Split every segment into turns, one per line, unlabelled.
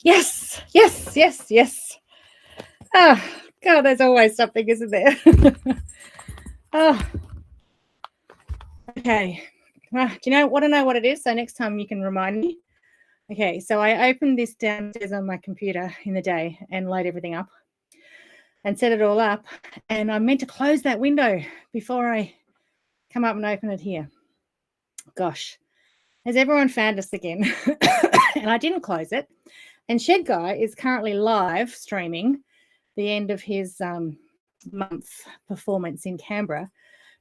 Yes, yes, yes, yes. Oh, God, there's always something, isn't there? Oh, okay. Do you know what it is? So next time you can remind me. Okay, so I opened this downstairs on my computer in the day and load everything up and set it all up. And I meant to close that window before I come up and open it here. Gosh, has everyone found us again? And I didn't close it. And Shed Guy is currently live streaming the end of his month performance in Canberra.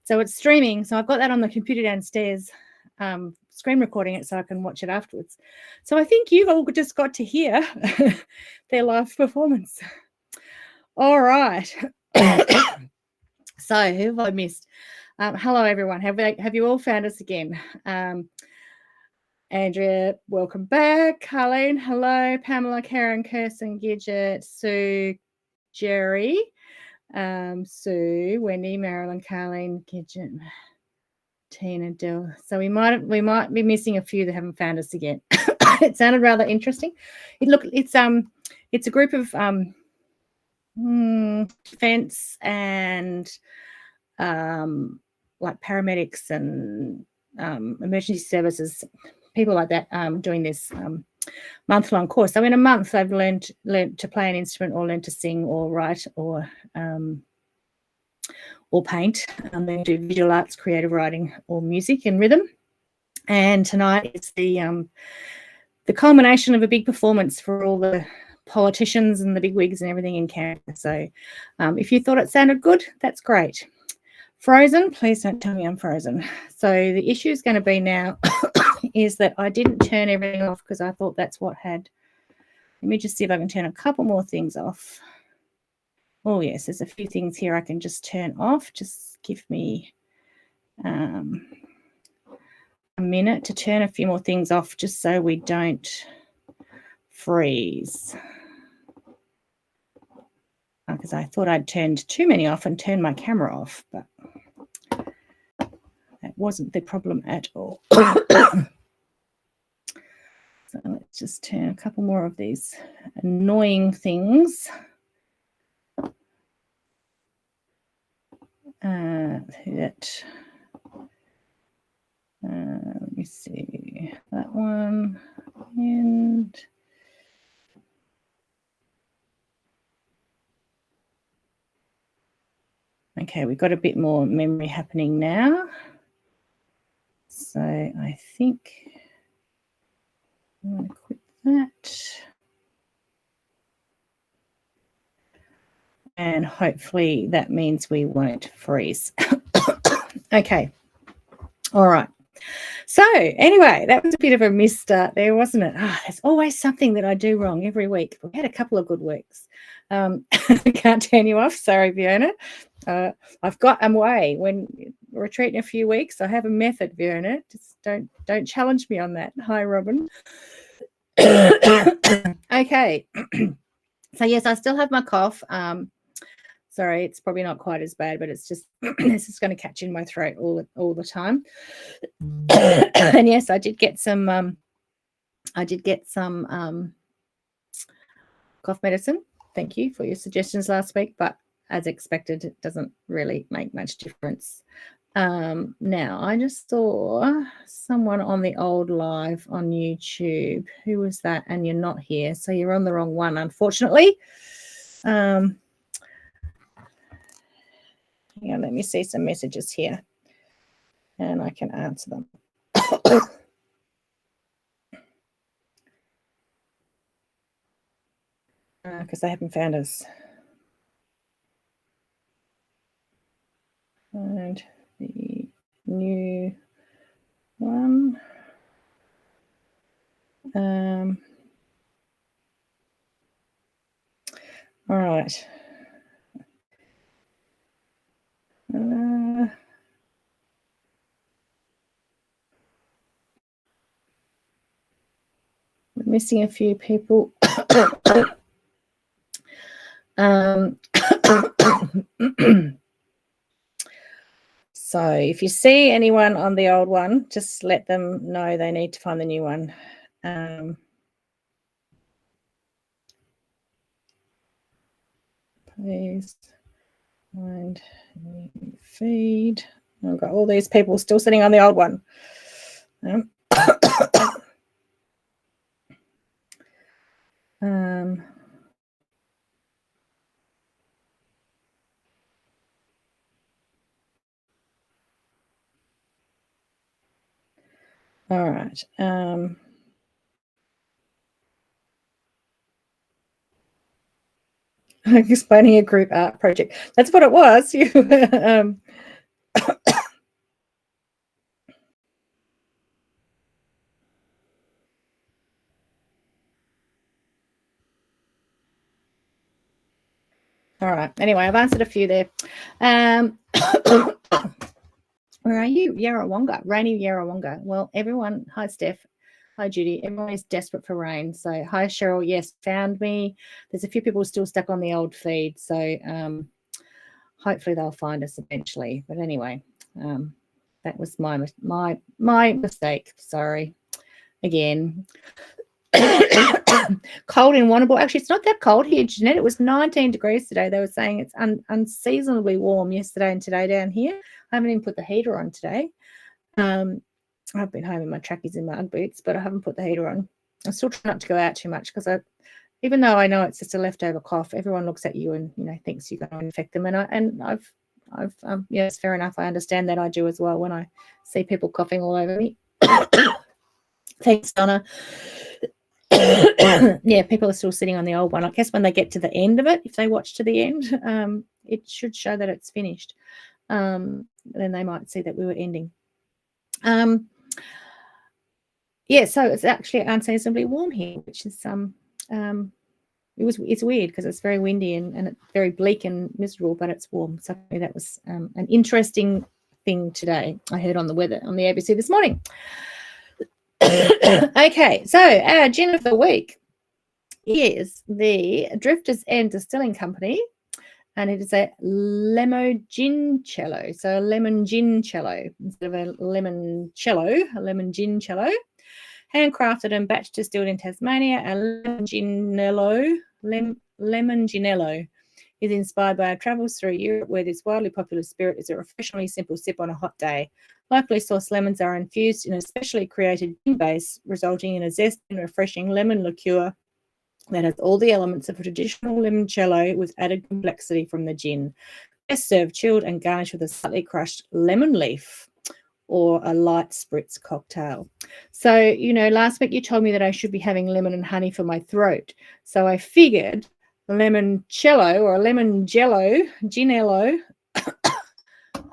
So it's streaming. So I've got that on the computer downstairs, screen recording it so I can watch it afterwards. So I think you've all just got to hear their live performance. All right. So who have I missed? Hello, everyone. Have you all found us again? Andrea, welcome back. Helen, hello. Pamela, Karen, Kirsten, Gidget, Sue, Jerry, Sue, Wendy, Marilyn, Carleen, Gidget, Tina, Dill. So we might be missing a few that haven't found us again. It sounded rather interesting. It's a group of defense and like paramedics and emergency services, people like that, doing this month-long course. So in a month, they've learned to play an instrument or learn to sing or write or paint. They do visual arts, creative writing, or music and rhythm. And tonight it's the culmination of a big performance for all the politicians and the bigwigs and everything in Canada. So if you thought it sounded good, that's great. Frozen, please don't tell me I'm frozen. So the issue is going to be now is that I didn't turn everything off because I thought that's what had. Let me just see if I can turn a couple more things off. Oh, yes, there's a few things here I can just turn off. Just give me a minute to turn a few more things off just so we don't freeze. Because I thought I'd turned too many off and turned my camera off, but that wasn't the problem at all. So let's just turn a couple more of these annoying things. Let me see that one, and Okay, we've got a bit more memory happening now. So I think I'm going to quit that. And hopefully that means we won't freeze. Okay. All right. So anyway, that was a bit of a misstart there, wasn't it? There's always something that I do wrong every week. We had a couple of good weeks. I can't turn you off. Sorry, Fiona. I've got a way. When we're retreating a few weeks, I have a method, Fiona. Just don't challenge me on that. Hi, Robin. Okay. So yes, I still have my cough. Sorry, it's probably not quite as bad, but it's just this is going to catch in my throat all the time. And yes, I did get some cough medicine. Thank you for your suggestions last week, but as expected, it doesn't really make much difference. Now, I just saw someone on the old live on YouTube. Who was that? And you're not here, so you're on the wrong one, unfortunately. Yeah, let me see some messages here, and I can answer them. Because they haven't found us. And the new one. All right. We're missing a few people. So if you see anyone on the old one, just let them know they need to find the new one. Please find new feed. I've got all these people still sitting on the old one. All right. Explaining a group art project. That's what it was. All right. Anyway, I've answered a few there. Where are you? Yarrawonga. Rainy Yarrawonga. Well, everyone, hi, Steph. Hi, Judy. Everyone is desperate for rain. So, hi, Cheryl. Yes, found me. There's a few people still stuck on the old feed. So, hopefully they'll find us eventually. But anyway, that was my mistake. Sorry. Again. Cold in Warrnambool. Actually, it's not that cold here, Jeanette. It was 19 degrees today. They were saying it's unseasonably warm yesterday and today down here. I haven't even put the heater on today. I've been home in my trackies and my Ugg boots, but I haven't put the heater on. I'm still trying not to go out too much because even though I know it's just a leftover cough, everyone looks at you and thinks you're going to infect them. And I've yes, fair enough. I understand that. I do as well when I see people coughing all over me. Thanks, Donna. Yeah, people are still sitting on the old one. I guess when they get to the end of it, if they watch to the end, it should show that it's finished. Then they might see that we were ending. Yeah, so it's actually unseasonably warm here, which is it's weird because it's very windy and it's very bleak and miserable, but it's warm. So that was an interesting thing today. I heard on the weather on the ABC this morning. Okay, so our gin of the week is the Drifters End Distilling Company, and it is a Lemongincello. So a lemon gin cello instead of a lemon cello, a lemon gin cello. Handcrafted and batch distilled in Tasmania, a Lemonginello is inspired by our travels through Europe, where this wildly popular spirit is a refreshingly simple sip on a hot day. Locally sourced lemons are infused in a specially created gin base, resulting in a zest and refreshing lemon liqueur that has all the elements of a traditional limoncello with added complexity from the gin. Best served chilled and garnished with a slightly crushed lemon leaf or a light spritz cocktail. So, you know, last week you told me that I should be having lemon and honey for my throat. So I figured limoncello or lemon jello, ginello.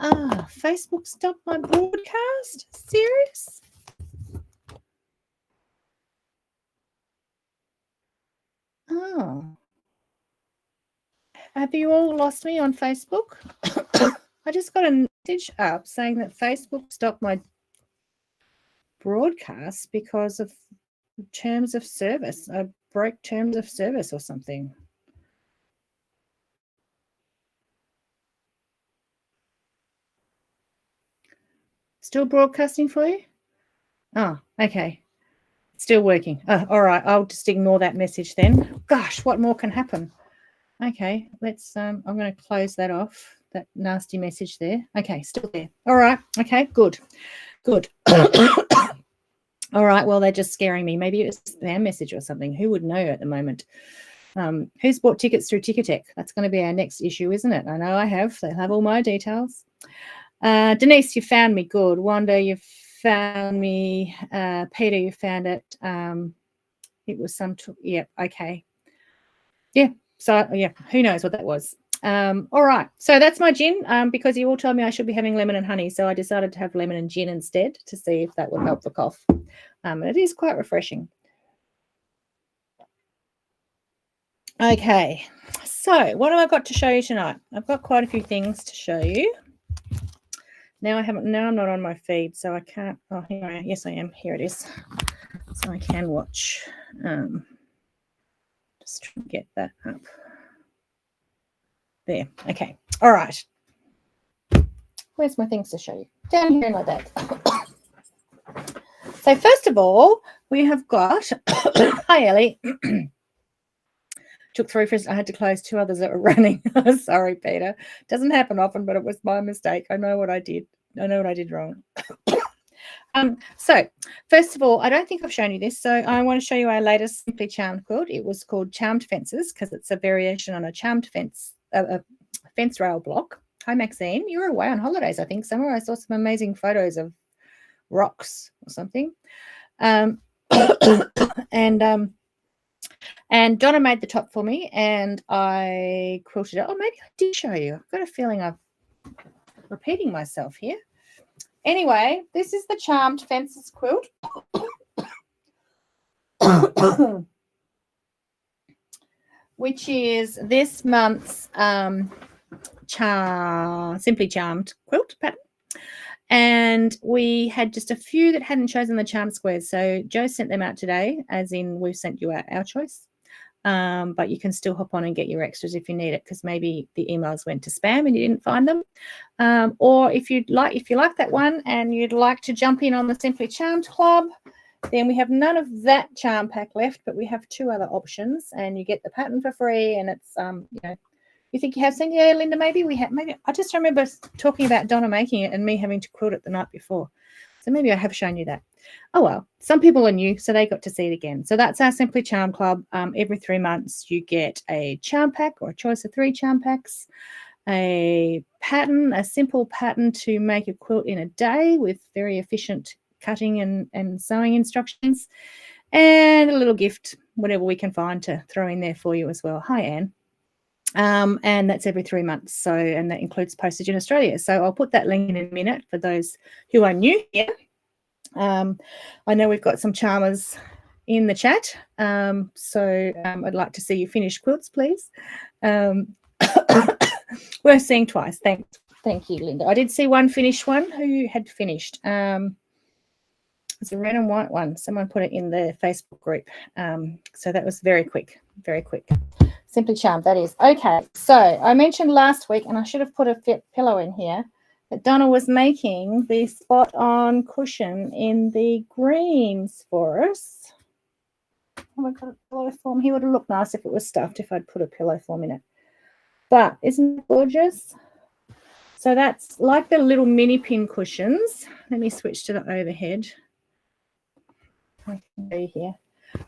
Facebook stopped my broadcast? Serious? Oh. Have you all lost me on Facebook? I just got a message up saying that Facebook stopped my broadcast because of terms of service. I broke terms of service or something. Still broadcasting for you? Oh, okay. Still working. Oh, all right. I'll just ignore that message then. Gosh, what more can happen? Okay, let's I'm going to close that off, that nasty message there. Okay, still there. All right. Okay, good. All right, well, they're just scaring me. Maybe it was a spam message or something. Who would know at the moment? Who's bought tickets through Ticketek? That's going to be our next issue, isn't it? I know I have. They have all my details. Denise, you found me. Good. Wanda, you found me. Peter, you found it. It was some... yeah, okay. Yeah. So, yeah, who knows what that was. All right. So that's my gin because you all told me I should be having lemon and honey. So I decided to have lemon and gin instead to see if that would help the cough. It is quite refreshing. Okay. So what have I got to show you tonight? I've got quite a few things to show you. Now I'm not on my feed, so I can't. Oh, here I am. Yes, I am. Here it is. So I can watch. Just try to get that up. There. Okay. All right. Where's my things to show you? Down here in my bag. So first of all, we have got. Hi, Ellie. Took 3 first. I had to close 2 others that were running. Sorry, Peter. Doesn't happen often, but it was my mistake. I know what I did. I know what I did wrong. So first of all, I don't think I've shown you this. So I want to show you our latest Simply Charmed quilt. It was called Charmed Fences because it's a variation on a charmed fence, a fence rail block. Hi, Maxine. You were away on holidays, I think, somewhere. I saw some amazing photos of rocks or something. And Donna made the top for me, and I quilted it. Oh, maybe I did show you. I've got a feeling I'm repeating myself here. Anyway, this is the Charmed Fences quilt. Which is this month's Simply Charmed quilt pattern. And we had just a few that hadn't chosen the charm squares. So Joe sent them out today, as in we've sent you out our choice. But you can still hop on and get your extras if you need it, because maybe the emails went to spam and you didn't find them. Or if you like that one and you'd like to jump in on the Simply Charmed Club, then we have none of that charm pack left, but we have 2 other options, and you get the pattern for free. And it's you know, you think you have seen? Yeah, Linda, maybe I just remember talking about Donna making it and me having to quilt it the night before. So maybe I have shown you that. Oh, well, some people are new, so they got to see it again. So that's our Simply Charm Club. Every 3 months, you get a charm pack or a choice of 3 charm packs, a pattern, a simple pattern to make a quilt in a day with very efficient cutting and sewing instructions, and a little gift, whatever we can find to throw in there for you as well. Hi, Anne. And that's every 3 months. So, and that includes postage in Australia. So I'll put that link in a minute for those who are new here. I know we've got some charmers in the chat. So I'd like to see you finish quilts, please. We're seeing twice. Thank you, Linda. I did see one finished one. Who had finished? It's a red and white one. Someone put it in the Facebook group. So that was very quick, very quick. Simply Charmed, that is. Okay, so I mentioned last week, and I should have put a pillow in here, that Donna was making the spot-on cushion in the greens for us. Oh, I've got a pillow form. He would have looked nice if it was stuffed, if I'd put a pillow form in it. But isn't it gorgeous? So that's like the little mini pin cushions. Let me switch to the overhead. I can go here.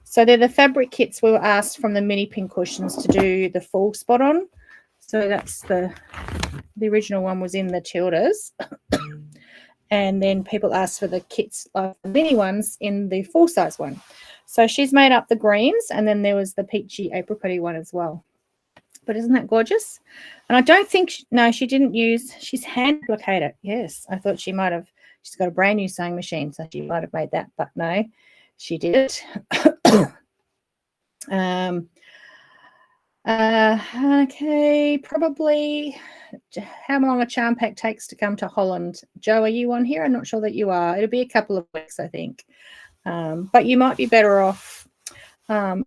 So they're the fabric kits we were asked from the mini pin cushions to do the full spot on. So that's the The original one was in the Tildas. And then people asked for the kits, like the mini ones, in the full-size one. So she's made up the greens, and then there was the peachy apricot one as well. But isn't that gorgeous? And I don't think, no, she didn't use, she's hand applicated. Yes, I thought she might have, she's got a brand new sewing machine, so she might have made that, but no, she did it. Okay, probably how long a charm pack takes to come to Holland. Joe, are you on here? I'm not sure that you are. It'll be a couple of weeks, I think. But you might be better off.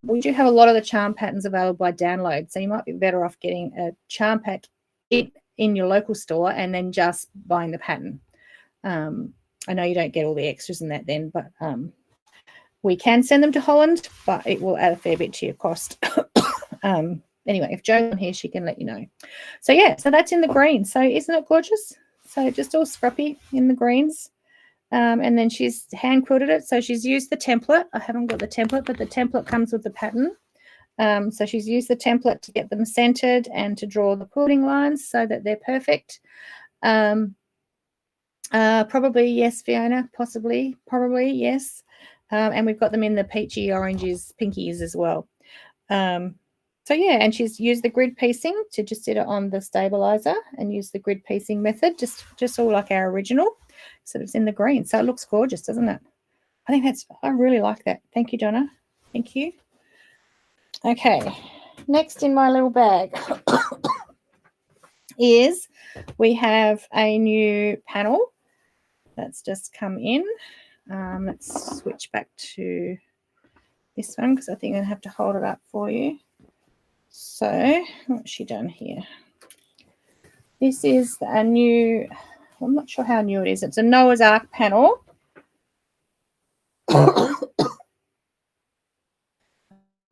We do have a lot of the charm patterns available by download, so you might be better off getting a charm pack in your local store and then just buying the pattern. I know you don't get all the extras in that then, but we can send them to Holland, but it will add a fair bit to your cost. Anyway, if Joe's on here, she can let you know. So yeah, so that's in the green. So isn't it gorgeous? So just all scruffy in the greens. And then she's hand quilted it. So she's used the template. I haven't got the template, but the template comes with the pattern. So she's used the template to get them centered and to draw the quilting lines so that they're perfect. Probably yes, Fiona, possibly, probably yes. And we've got them in the peachy, oranges, pinkies as well. So yeah, and she's used the grid piecing to just sit it on the stabilizer and use the grid piecing method, just all like our original. So it's in the green. So it looks gorgeous, doesn't it? I really like that. Thank you, Donna. Thank you. Okay, next in my little bag is we have a new panel that's just come in. Let's switch back to this one because I think I'm going to have to hold it up for you. So what's she done here? This is a new, I'm not sure how new it is. It's a Noah's Ark panel.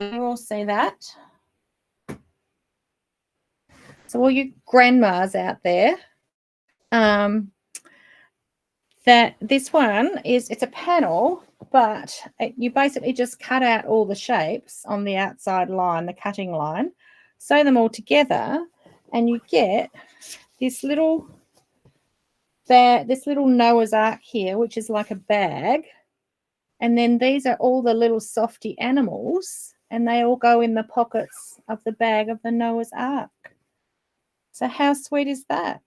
You all see that? So all you grandmas out there, that this one is, it's a panel, but you basically just cut out all the shapes on the outside line, the cutting line, sew them all together, and you get this little Noah's Ark here, which is like a bag. And then these are all the little softy animals, and they all go in the pockets of the bag of the Noah's Ark. So how sweet is that?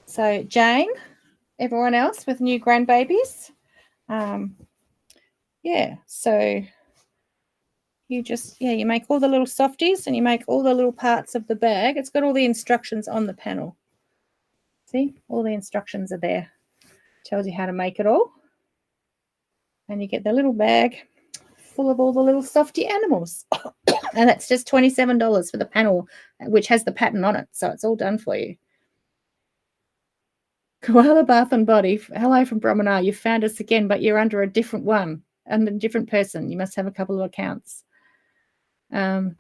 So Jane, everyone else with new grandbabies, yeah, so you just, yeah, you make all the little softies and you make all the little parts of the bag. It's got all the instructions on the panel. See, all the instructions are there. Tells you how to make it all. And you get the little bag full of all the little softy animals. And that's just $27 for the panel, which has the pattern on it. So it's all done for you. Koala Bath and Body, hello from Brahmanar. You found us again, but you're under a different one, under a different person. You must have a couple of accounts. I'm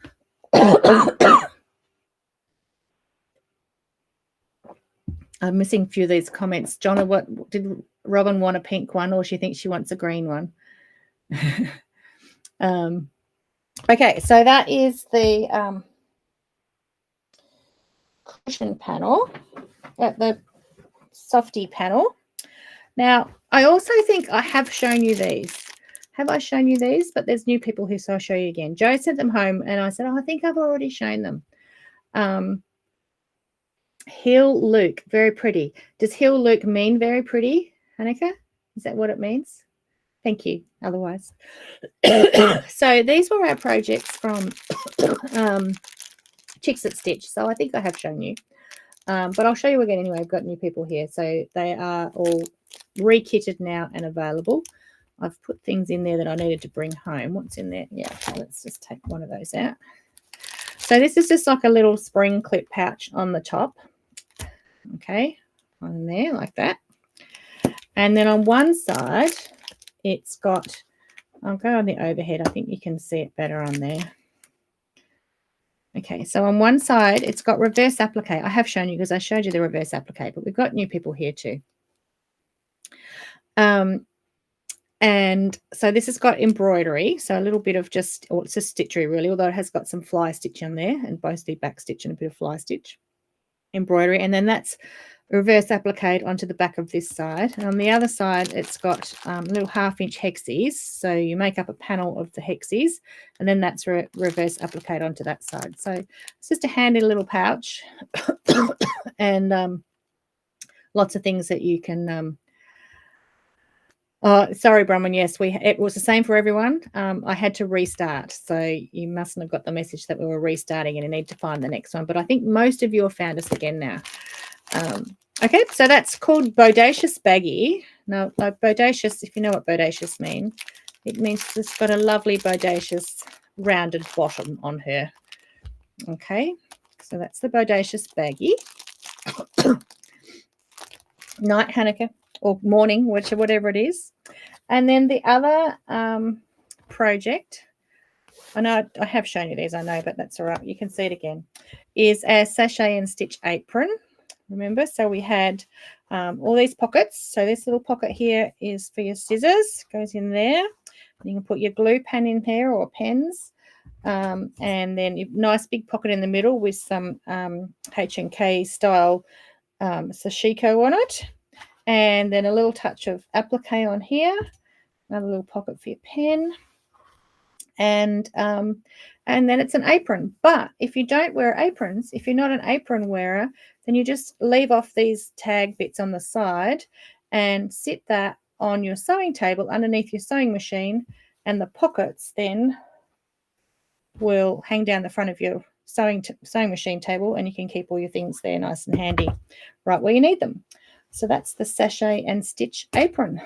missing a few of these comments. Jonna, what did Robin want a pink one, or she thinks she wants a green one? Okay, so that is the cushion panel, the softy panel. Now, I also think I have shown you these. Have I shown you these? But there's new people here, so I'll show you again. Joe sent them home, and I said, oh, I think I've already shown them. Heel Luke, very pretty. Does Heel Luke mean very pretty, Hanika? Is that what it means? Thank you. Otherwise. So these were our projects from Chicks at Stitch. So I think I have shown you. But I'll show you again anyway. I've got new people here. So they are all re-kitted now and available. I've put things in there that I needed to bring home. What's in there? Yeah, let's just take one of those out. So this is just like a little spring clip pouch on the top. Okay, on there like that. And then on one side, it's got, I'll go on the overhead. I think you can see it better on there. Okay, so on one side, it's got reverse applique. I have shown you because I showed you the reverse applique, but we've got new people here too. And so this has got embroidery, so a little bit of just, or it's just stitchery really, although it has got some fly stitch on there, and mostly back stitch and a bit of fly stitch embroidery. And then that's reverse applique onto the back of this side. And on the other side, it's got little 1/2-inch hexies. So you make up a panel of the hexies, and then that's reverse applique onto that side. So it's just a handy little pouch and lots of things that you can oh, sorry, Bronwyn. Yes, it was the same for everyone. I had to restart, so you mustn't have got the message that we were restarting and you need to find the next one. But I think most of you have found us again now. Okay, so that's called bodacious baggy. Now, bodacious, if you know what bodacious means, it means it's got a lovely bodacious rounded bottom on her. Okay, so that's the bodacious baggy. Night Hanukkah or morning, whatever it is. And then the other project, I know I have shown you these, I know, but that's all right. You can see it again, is a sachet and stitch apron. Remember, so we had all these pockets. So this little pocket here is for your scissors, goes in there. You can put your glue pen in there or pens. And then a nice big pocket in the middle with some H&K style sashiko on it. And then a little touch of applique on here. Another little pocket for your pen. And then it's an apron. But if you don't wear aprons, if you're not an apron wearer, then you just leave off these tag bits on the side and sit that on your sewing table underneath your sewing machine, and the pockets then will hang down the front of your sewing machine table, and you can keep all your things there nice and handy right where you need them. So that's the sachet and stitch apron.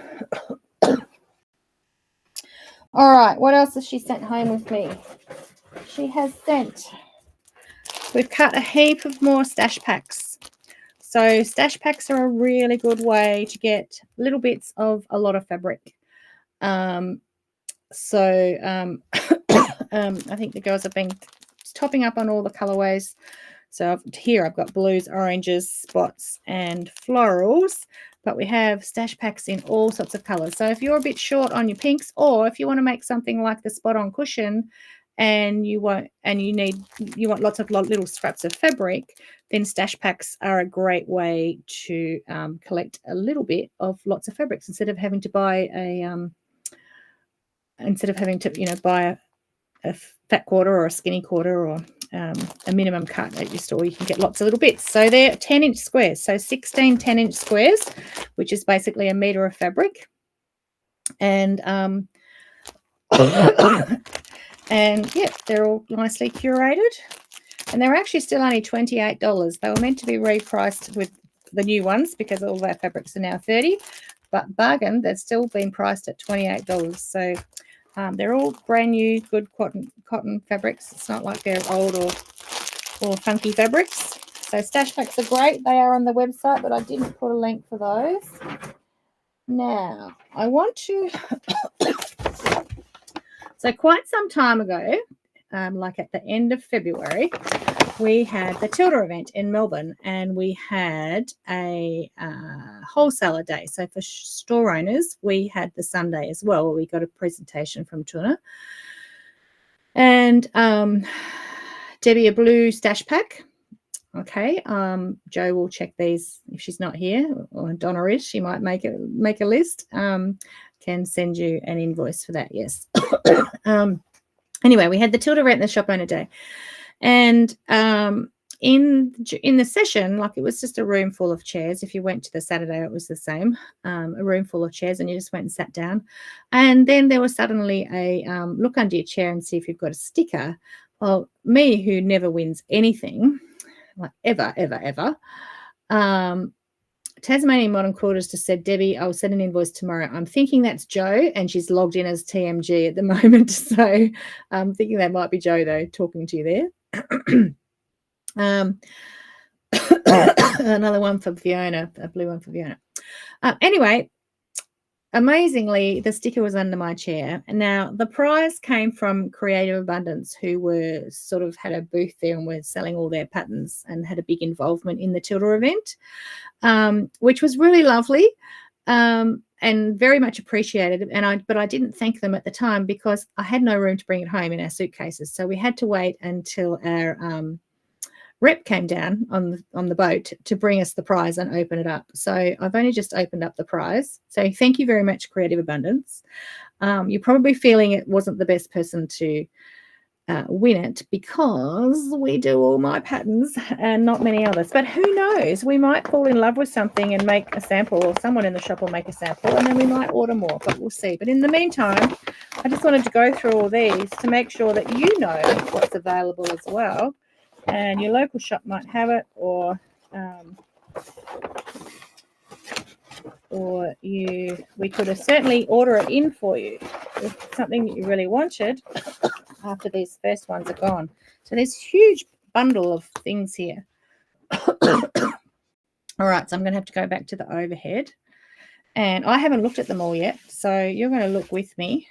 All right, what else has she sent home with me? She has sent, we've cut a heap of more stash packs. So stash packs are a really good way to get little bits of a lot of fabric. I think the girls have been topping up on all the colorways. So here I've got blues, oranges, spots, and florals. But we have stash packs in all sorts of colors. So if you're a bit short on your pinks, or if you want to make something like the spot on cushion and you want lots of little scraps of fabric, then stash packs are a great way to collect a little bit of lots of fabrics instead of having to buy buy a fat quarter or a skinny quarter or a minimum cut at your store. You can get lots of little bits. So they're 10-inch squares, so 16 10-inch squares, which is basically a meter of fabric. And and yeah, they're all nicely curated, and they're actually still only $28. They were meant to be repriced with the new ones because all of our fabrics are now $30, but bargain, they've still been priced at $28. So they're all brand new, good cotton fabrics. It's not like they're old or funky fabrics. So stash packs are great. They are on the website, but I didn't put a link for those. Now, I want to... So quite some time ago, like at the end of February, we had the Tilda event in Melbourne, and we had a wholesaler day. So for store owners, we had the Sunday as well, where we got a presentation from Donna. And Debbie, a blue stash pack. Okay, Jo will check these if she's not here, or Donna is. She might make a list. Can send you an invoice for that. Yes. Anyway, we had the Tilda event in the shop owner day, and in the session, like, it was just a room full of chairs. If you went to the Saturday, it was the same, a room full of chairs, and you just went and sat down. And then there was suddenly a look under your chair and see if you've got a sticker. Well, me, who never wins anything, like ever, Tasmanian Modern Quilters just said, Debbie, I'll send an invoice tomorrow. I'm thinking that's Jo, and she's logged in as TMG at the moment. So I'm thinking that might be Jo, though, talking to you there. Another one for Fiona, a blue one for Fiona. Anyway, amazingly, the sticker was under my chair. Now, the prize came from Creative Abundance, who were sort of had a booth there and were selling all their patterns and had a big involvement in the Tilda event, which was really lovely. and very much appreciated. But I didn't thank them at the time because I had no room to bring it home in our suitcases. So we had to wait until our rep came down on the boat to bring us the prize and open it up. So I've only just opened up the prize. So thank you very much, Creative Abundance. You're probably feeling it wasn't the best person to win it because we do all my patterns and not many others. But who knows? We might fall in love with something and make a sample, or someone in the shop will make a sample, and then we might order more, but we'll see. But in the meantime, I just wanted to go through all these to make sure that you know what's available as well. And your local shop might have it, or we could have certainly order it in for you if something that you really wanted after these first ones are gone. So there's a huge bundle of things here. All right, so I'm going to have to go back to the overhead, and I haven't looked at them all yet, so you're going to look with me.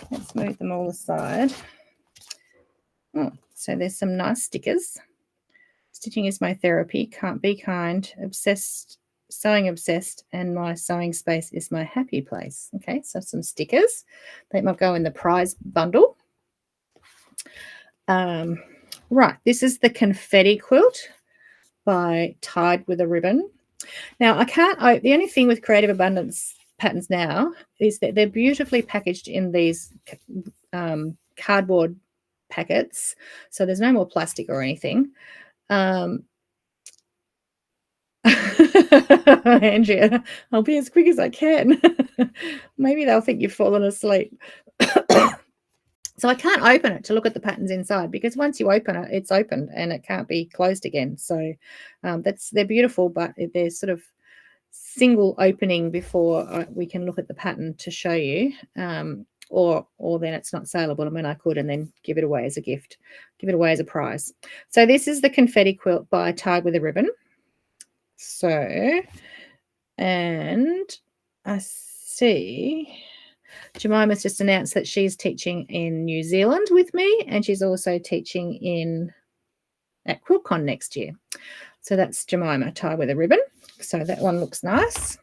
Let's move them all aside. So there's some nice stickers. Stitching is my therapy, can't be kind, obsessed, sewing obsessed, and my sewing space is my happy place. Okay, so some stickers. They might go in the prize bundle. Right, this is the confetti quilt by Tied with a Ribbon. Now, the only thing with Creative Abundance patterns now is that they're beautifully packaged in these cardboard packets, so there's no more plastic or anything. Andrea, I'll be as quick as I can. Maybe they'll think you've fallen asleep. So I can't open it to look at the patterns inside, because once you open it, it's opened and it can't be closed again. So they're beautiful, but they're sort of single opening before we can look at the pattern to show you. Or then it's not saleable. I mean, I could and then give it away as a gift, give it away as a prize. So this is the confetti quilt by Tied with a Ribbon. So, and I see Jemima's just announced that she's teaching in New Zealand with me, and she's also teaching at QuiltCon next year. So that's Jemima, Tied with a Ribbon. So that one looks nice.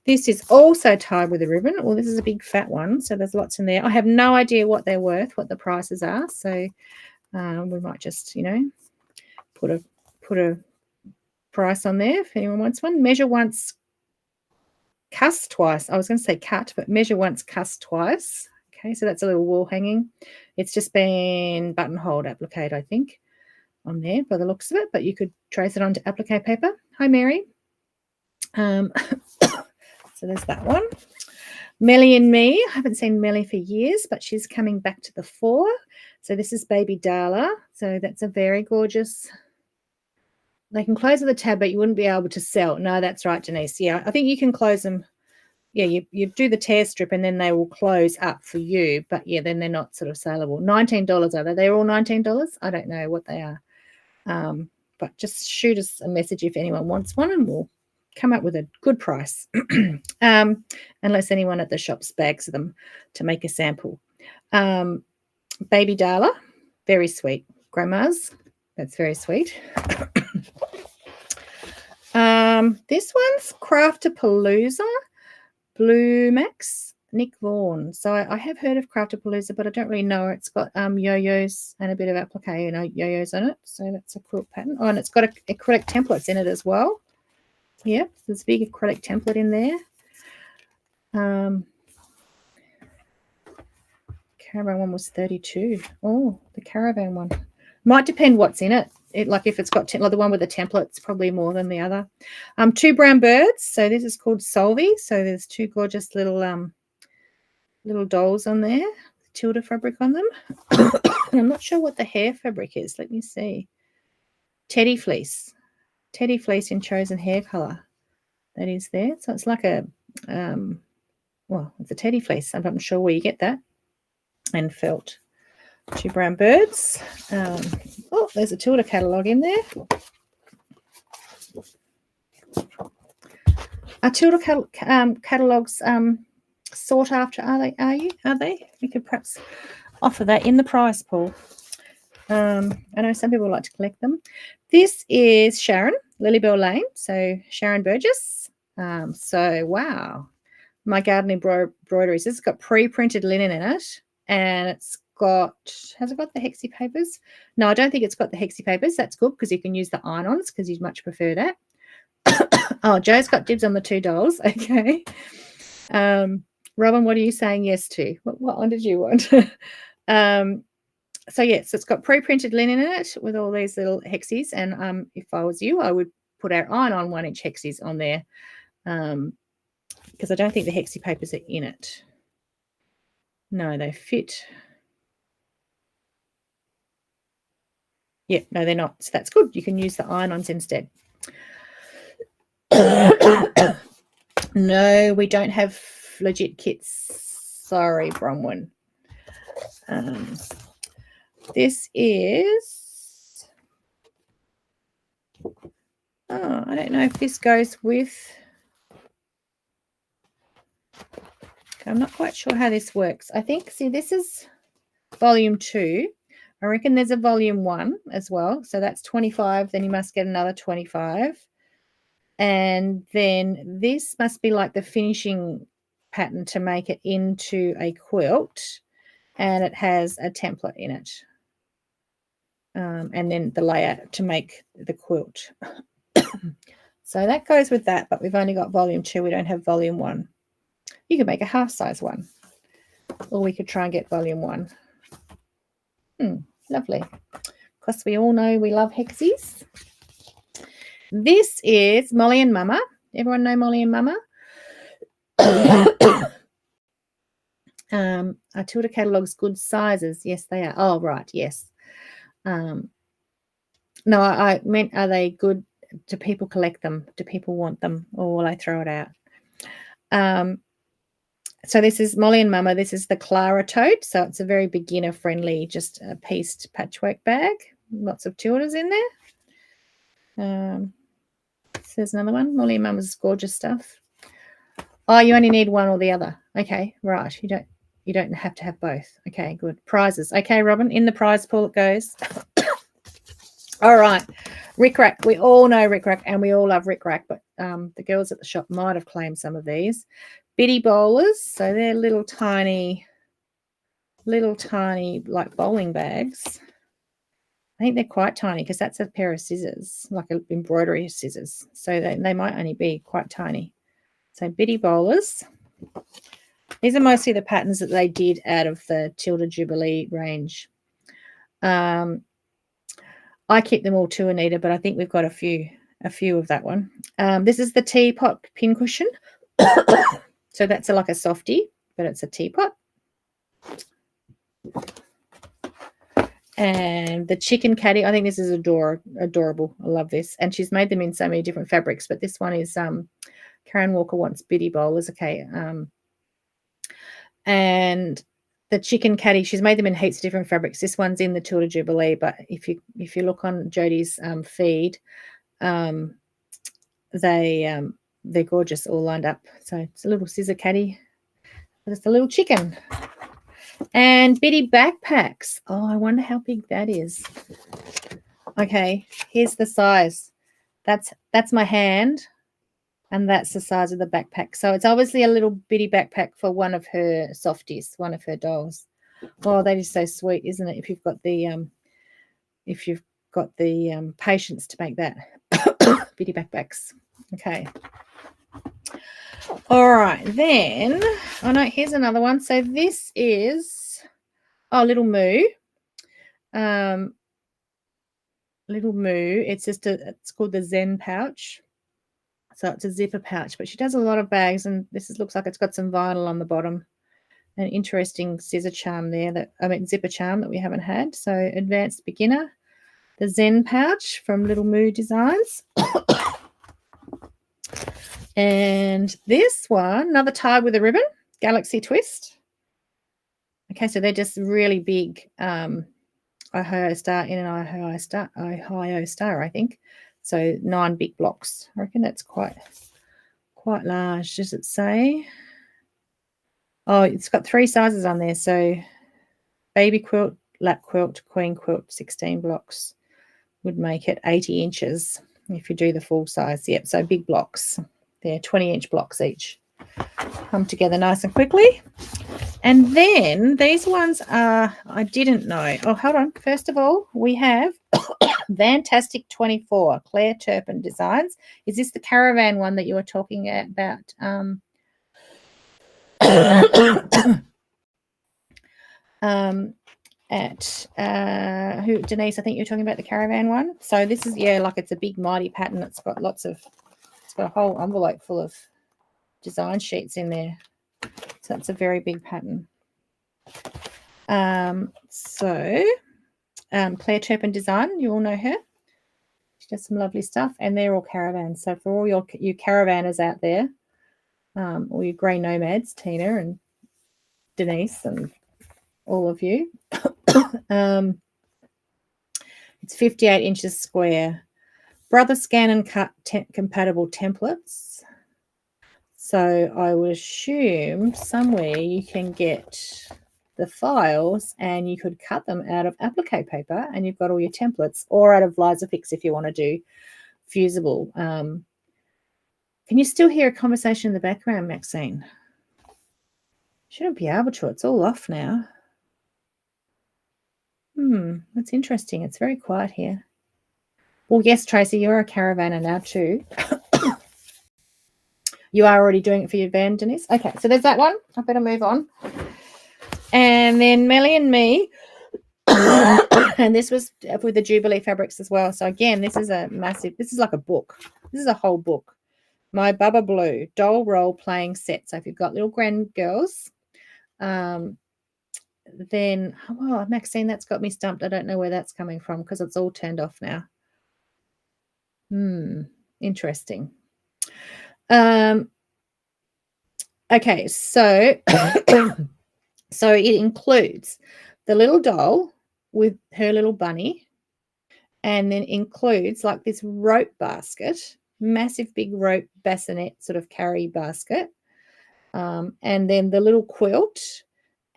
This is also Tied with a Ribbon. Well, this is a big fat one, so there's lots in there. I have no idea what they're worth, what the prices are. So we might just, put a price on there if anyone wants one. Measure once, cuss twice. I was going to say cut, but measure once, cuss twice. Okay, so that's a little wall hanging. It's just been buttonholed applique, I think, on there by the looks of it, but you could trace it onto applique paper. Hi, Mary. So there's that one. Melly and Me. I haven't seen Melly for years, but she's coming back to the fore. So this is Baby Darla. So that's a very gorgeous. They can close with a tab, but you wouldn't be able to sell. No, that's right, Denise. Yeah, I think you can close them. Yeah, you do the tear strip and then they will close up for you. But yeah, then they're not sort of saleable. $19 are they? They're all $19? I don't know what they are. But just shoot us a message if anyone wants one, and we'll come up with a good price. Unless anyone at the shops bags them to make a sample. Baby Darla, very sweet. Grandma's, that's very sweet. This one's Craftapalooza, Blue Max, Nick Vaughan. So I have heard of Craftapalooza, but I don't really know. It's got yo-yos and a bit of applique and yo-yos on it. So that's a quilt pattern. Oh, and it's got acrylic templates in it as well. Yep, there's a big acrylic template in there. Caravan one was 32. Oh, the caravan one. Might depend what's in it. Like if it's got like the one with the templates, probably more than the other. Two brown birds. So this is called Solvi. So there's two gorgeous little dolls on there, Tilda fabric on them. I'm not sure what the hair fabric is. Let me see. Teddy fleece in chosen hair color. That is there. So it's like it's a teddy fleece. I'm not sure where you get that. And felt. Two brown birds. There's a Tilda catalogue in there. Are Tilda catalogues sought after? Are they? We could perhaps offer that in the prize pool. I know some people like to collect them. This is Sharon, Lilybell Lane. So Sharon Burgess. So, wow. My gardening embroideries. This has got pre-printed linen in it, and it's got, has it got the hexie papers? No, I don't think it's got the hexie papers. That's good because you can use the iron-ons because you'd much prefer that. Oh, Joe's got dibs on the 2 dolls. Okay. Robin, what are you saying yes to? What one did you want? So yes, it's got pre-printed linen in it with all these little hexies. And if I was you, I would put our iron-on 1-inch hexies on there. Because I don't think the hexie papers are in it. No, they fit. Yeah, no, they're not. So that's good. You can use the iron-ons instead. No, we don't have legit kits. Sorry, Bronwyn. This is, I don't know if this goes with, I'm not quite sure how this works. I think, see, this is volume 2. I reckon there's a volume 1 as well. So that's 25. Then you must get another 25. And then this must be like the finishing pattern to make it into a quilt. And it has a template in it. And then the layout to make the quilt. So that goes with that, but we've only got volume 2. We don't have volume 1. You could make a half-size one, or we could try and get volume 1. Lovely. Because we all know we love hexies. This is Molly and Mama. Everyone know Molly and Mama? Are Tilda catalogues good sizes? Yes, they are. Oh, right, yes. No, I meant, are they good? Do people collect them? Do people want them? Or will I throw it out? So this is Molly and Mama. This is the Clara tote. So it's a very beginner-friendly, just a pieced patchwork bag. Lots of Tildas in there. So there's another one. Molly and Mama's gorgeous stuff. Oh, you only need one or the other. Okay, right. You don't have to have both. Okay, good. Prizes. Okay, Robin, in the prize pool it goes. All right. Rick Rack. We all know Rick Rack and we all love Rick Rack, but the girls at the shop might have claimed some of these. Bitty bowlers. So they're little tiny like bowling bags. I think they're quite tiny because that's a pair of scissors, like an embroidery scissors. So they might only be quite tiny. So bitty bowlers. These are mostly the patterns that they did out of the Tilda Jubilee range. I keep them all too, Anita, but I think we've got a few of that one. This is the teapot pincushion. So that's like a softie, but it's a teapot. And the chicken caddy, I think this is adorable. I love this. And she's made them in so many different fabrics, but this one is Karen Walker wants bitty bowlers. Okay. And the chicken caddy, she's made them in heaps of different fabrics. This one's in the Tilda Jubilee, but if you look on Jodie's feed, they're gorgeous, all lined up. So it's a little scissor caddy. It's a little chicken. And bitty backpacks. Oh, I wonder how big that is. Okay, here's the size. That's my hand, and that's the size of the backpack. So it's obviously a little bitty backpack for one of her softies, one of her dolls. Oh, that is so sweet, isn't it? If you've got the patience to make that. Bitty backpacks. Okay. All right, then. Oh no, here's another one. So this is Little Moo. Little Moo. It's called the Zen pouch. So it's a zipper pouch, but she does a lot of bags, and looks like it's got some vinyl on the bottom. An interesting scissor charm there zipper charm that we haven't had. So advanced beginner. The Zen pouch from Little Moo Designs. And this one, another tie with a ribbon, Galaxy Twist. Okay, so they're just really big Ohio Star in an Ohio Star, I think. So 9 big blocks. I reckon that's quite large. Does it say? Oh, it's got 3 sizes on there. So baby quilt, lap quilt, queen quilt, 16 blocks would make it 80 inches if you do the full size. Yep, so big blocks. They're 20-inch blocks each. Come together nice and quickly. And then these ones are, I didn't know. Oh, hold on. First of all, we have Fantastic 24, Claire Turpin Designs. Is this the caravan one that you were talking about? Denise, I think you're talking about the caravan one. So this is, yeah, like it's a big mighty pattern. It's got it's got a whole envelope full of design sheets in there. So that's a very big pattern. Claire Turpin Design, you all know her. She does some lovely stuff, and they're all caravans. So for all you caravanners out there, all you grey nomads, Tina and Denise and all of you, it's 58 inches square. Brother scan and cut compatible templates. So I would assume somewhere you can get the files and you could cut them out of applique paper and you've got all your templates, or out of Lisafix if you want to do fusible. Can you still hear a conversation in the background, Maxine? Shouldn't be able to. It's all off now. That's interesting. It's very quiet here. Well, yes, Tracy, you're a caravaner now too. You are already doing it for your van, Denise? Okay, so there's that one. I better move on. And then Melly and Me. And this was with the Jubilee fabrics as well. So again, this is a massive, this is like a book. This is a whole book. My Bubba Blue doll role playing set. So if you've got little grand girls, then, oh, Maxine, that's got me stumped. I don't know where that's coming from because it's all turned off now. Interesting. Okay, so so it includes the little doll with her little bunny, and then includes like this rope basket, massive big rope bassinet sort of carry basket, and then the little quilt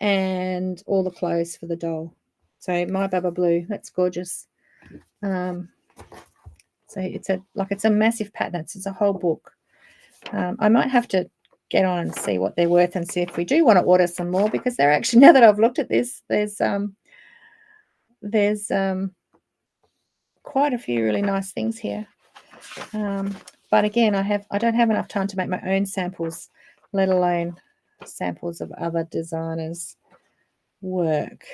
and all the clothes for the doll. So My Bubba Blue, that's gorgeous. So it's a massive pattern. It's a whole book. I might have to get on and see what they're worth and see if we do want to order some more, because they're actually, now that I've looked at this, there's quite a few really nice things here. But again, I don't have enough time to make my own samples, let alone samples of other designers' work.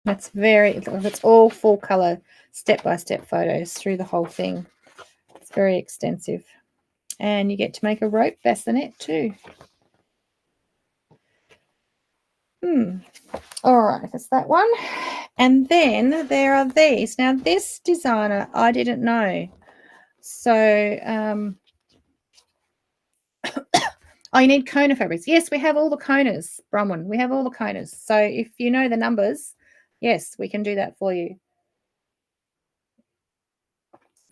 It's all full color, step-by-step photos through the whole thing. It's very extensive. And you get to make a rope bassinet too. All right, that's that one. And then there are these. Now, this designer, I didn't know. So, oh, you need Kona fabrics. Yes, we have all the Konas, Bronwyn. We have all the Konas. So if you know the numbers, yes, we can do that for you.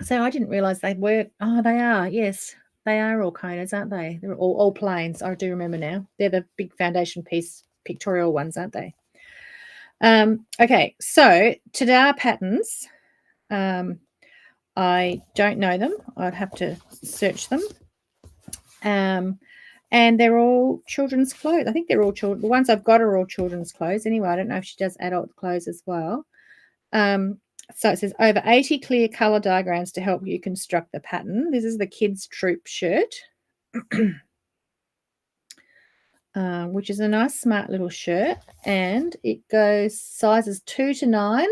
So I didn't realize they were. Oh, they are. Yes, they are all Konas, aren't they? They're all plains. I do remember now. They're the big foundation piece pictorial ones, aren't they? Okay, so Tadar patterns. I don't know them. I'd have to search them. And they're all children's clothes. I think they're all children. The ones I've got are all children's clothes. Anyway, I don't know if she does adult clothes as well. So it says over 80 clear color diagrams to help you construct the pattern. This is the kids' troop shirt, which is a nice, smart little shirt. And it goes sizes 2 to 9.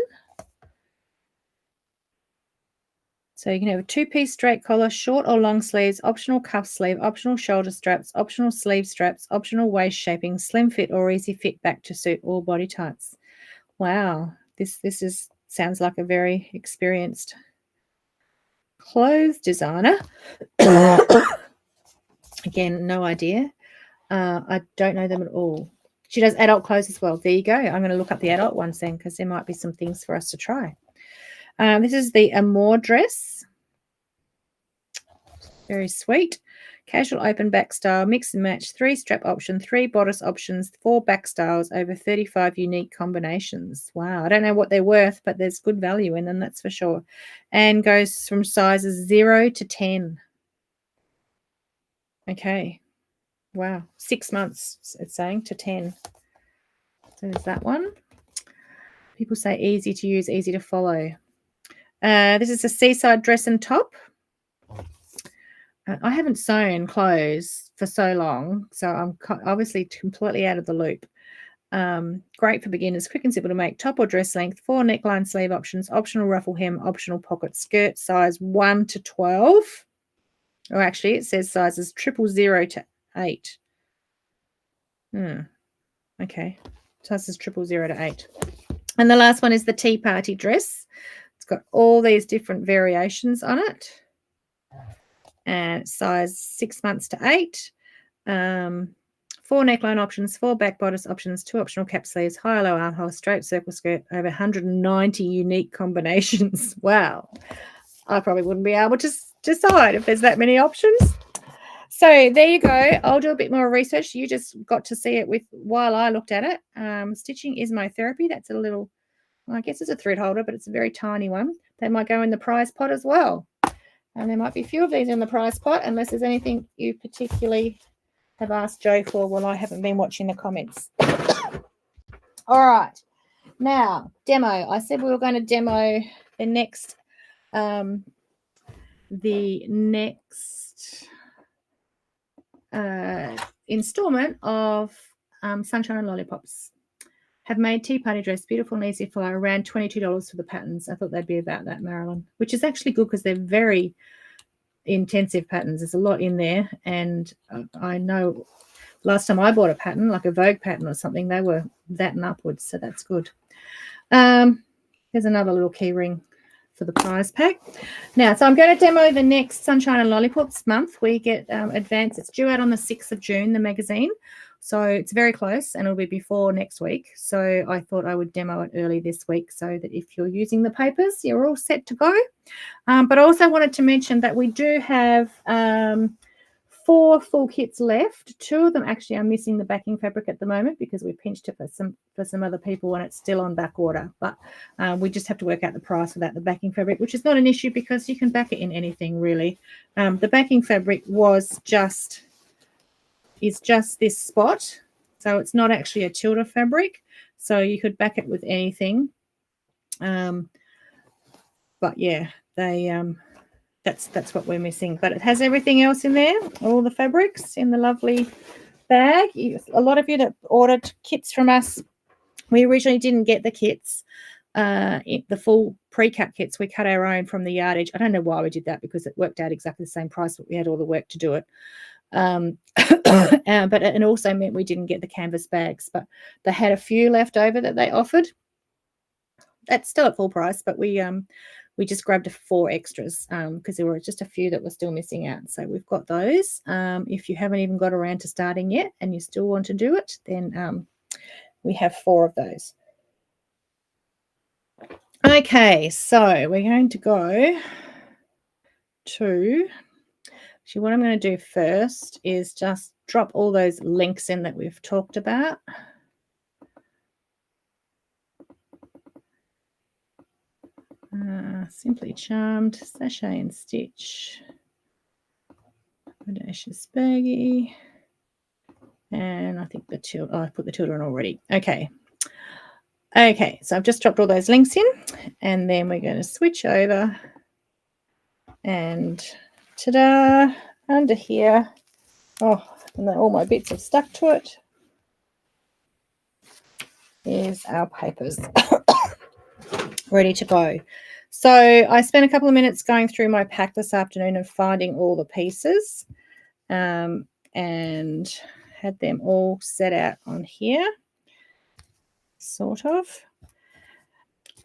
So you can have a 2-piece straight collar, short or long sleeves, optional cuff sleeve, optional shoulder straps, optional sleeve straps, optional waist shaping, slim fit or easy fit back to suit all body types. Wow, this sounds like a very experienced clothes designer. Again, no idea. I don't know them at all. She does adult clothes as well. There you go. I'm going to look up the adult ones then, because there might be some things for us to try. This is the Amour dress. Very sweet. Casual open back style, mix and match, 3 strap option, 3 bodice options, 4 back styles, over 35 unique combinations. Wow, I don't know what they're worth, but there's good value in them, that's for sure. And goes from sizes 0 to 10. Okay. Wow. 6 months, it's saying, to 10. So there's that one. People say easy to use, easy to follow. This is a seaside dress and top. I haven't sewn clothes for so long, so I'm obviously completely out of the loop. Great for beginners, quick and simple to make. Top or dress length, 4 neckline sleeve options, optional ruffle hem, optional pocket, skirt size 1 to 12. Or actually, it says sizes 000 to 8. Okay, sizes 000 to 8. And the last one is the tea party dress. It's got all these different variations on it. And size 6 months to 8. 4 neckline options, 4 back bodice options, 2 optional cap sleeves, high or low armhole, straight circle skirt, over 190 unique combinations. Wow. I probably wouldn't be able to decide if there's that many options. So there you go. I'll do a bit more research. You just got to see it while I looked at it. Stitching is my therapy. That's a little, well, I guess it's a thread holder, but it's a very tiny one. They might go in the prize pot as well. And there might be a few of these in the prize pot, unless there's anything you particularly have asked Jo for. Well, I haven't been watching the comments. All right. Now, demo. I said we were going to demo the next installment of Sunshine and Lollipops. Have made tea party dress, beautiful and easy for around $22 for the patterns. I thought they'd be about that, Marilyn, which is actually good because they're very intensive patterns. There's a lot in there, and I know last time I bought a pattern, like a Vogue pattern or something, they were that and upwards, so that's good. There's another little key ring for the prize pack. Now, so I'm going to demo the next Sunshine and Lollipops month. We get advance. It's due out on the 6th of June, the magazine. So it's very close, and it'll be before next week. So I thought I would demo it early this week so that if you're using the papers, you're all set to go. But I also wanted to mention that we do have 4 full kits left. 2 of them actually are missing the backing fabric at the moment because we pinched it for some other people and it's still on back order. But we just have to work out the price without the backing fabric, which is not an issue because you can back it in anything really. The backing fabric is just this spot, so it's not actually a tilde fabric, so you could back it with anything. But yeah, that's what we're missing, but it has everything else in there, all the fabrics in the lovely bag. A lot of you that ordered kits from us, we originally didn't get the kits, the full pre-cut kits. We cut our own from the yardage. I don't know why we did that because it worked out exactly the same price, but we had all the work to do it. But it also meant we didn't get the canvas bags, but they had a few left over that they offered. That's still at full price, but we just grabbed 4 extras because there were just a few that were still missing out. So we've got those. If you haven't even got around to starting yet and you still want to do it, then we have 4 of those. Okay, so we're going to go to, actually what I'm going to do first is just drop all those links in that we've talked about. Simply Charmed, Sachet and Stitch, Audacious Baggy, and I think the tilde, I put the tilde in already. Okay, so I've just dropped all those links in, and then we're going to switch over, and ta-da, under here, oh, and then all my bits have stuck to it, is our papers ready to go. So I spent a couple of minutes going through my pack this afternoon and finding all the pieces, and had them all set out on here, sort of.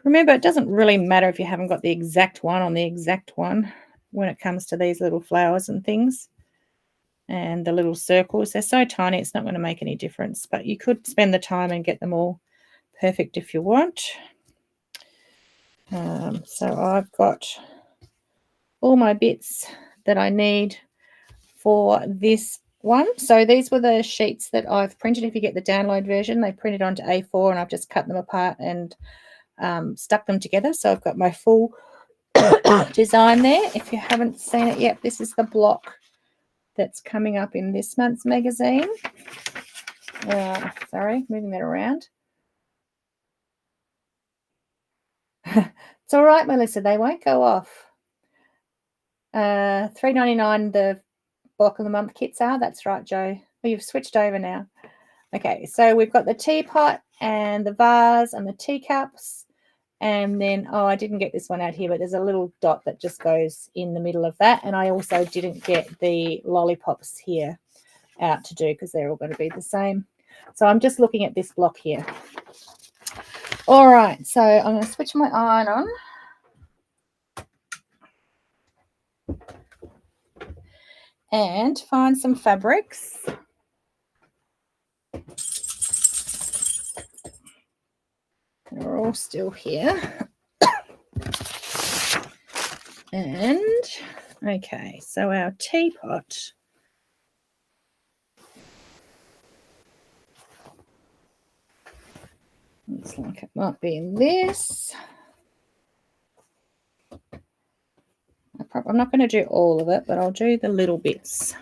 Remember, it doesn't really matter if you haven't got the exact one on the exact one when it comes to these little flowers and things and the little circles. They're so tiny, it's not going to make any difference, but you could spend the time and get them all perfect if you want. So I've got all my bits that I need for this one. So these were the sheets that I've printed. If you get the download version, they printed onto A4 and I've just cut them apart and stuck them together. So I've got my full design there. If you haven't seen it yet, this is the block that's coming up in this month's magazine. Sorry, moving that around. It's all right, Melissa. They won't go off. $3.99 the block of the month kits are. That's right, Joe. Oh, you've switched over now. Okay, so we've got the teapot and the vase and the teacups. And then, I didn't get this one out here, but there's a little dot that just goes in the middle of that. And I also didn't get the lollipops here out to do because they're all going to be the same. So I'm just looking at this block here. All right, so I'm going to switch my iron on. And find some fabrics. They're all still here. And, okay, so our teapot. Looks like it might be in this. I'm not going to do all of it, but I'll do the little bits.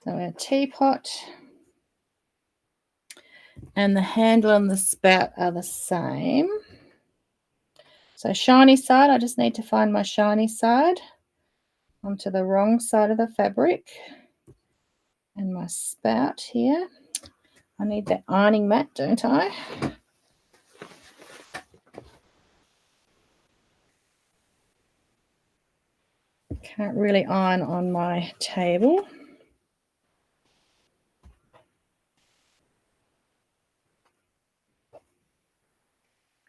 So our teapot and the handle and the spout are the same. So shiny side, I just need to find my shiny side onto the wrong side of the fabric. And my spout here. I need that ironing mat, don't I? Can't really iron on my table.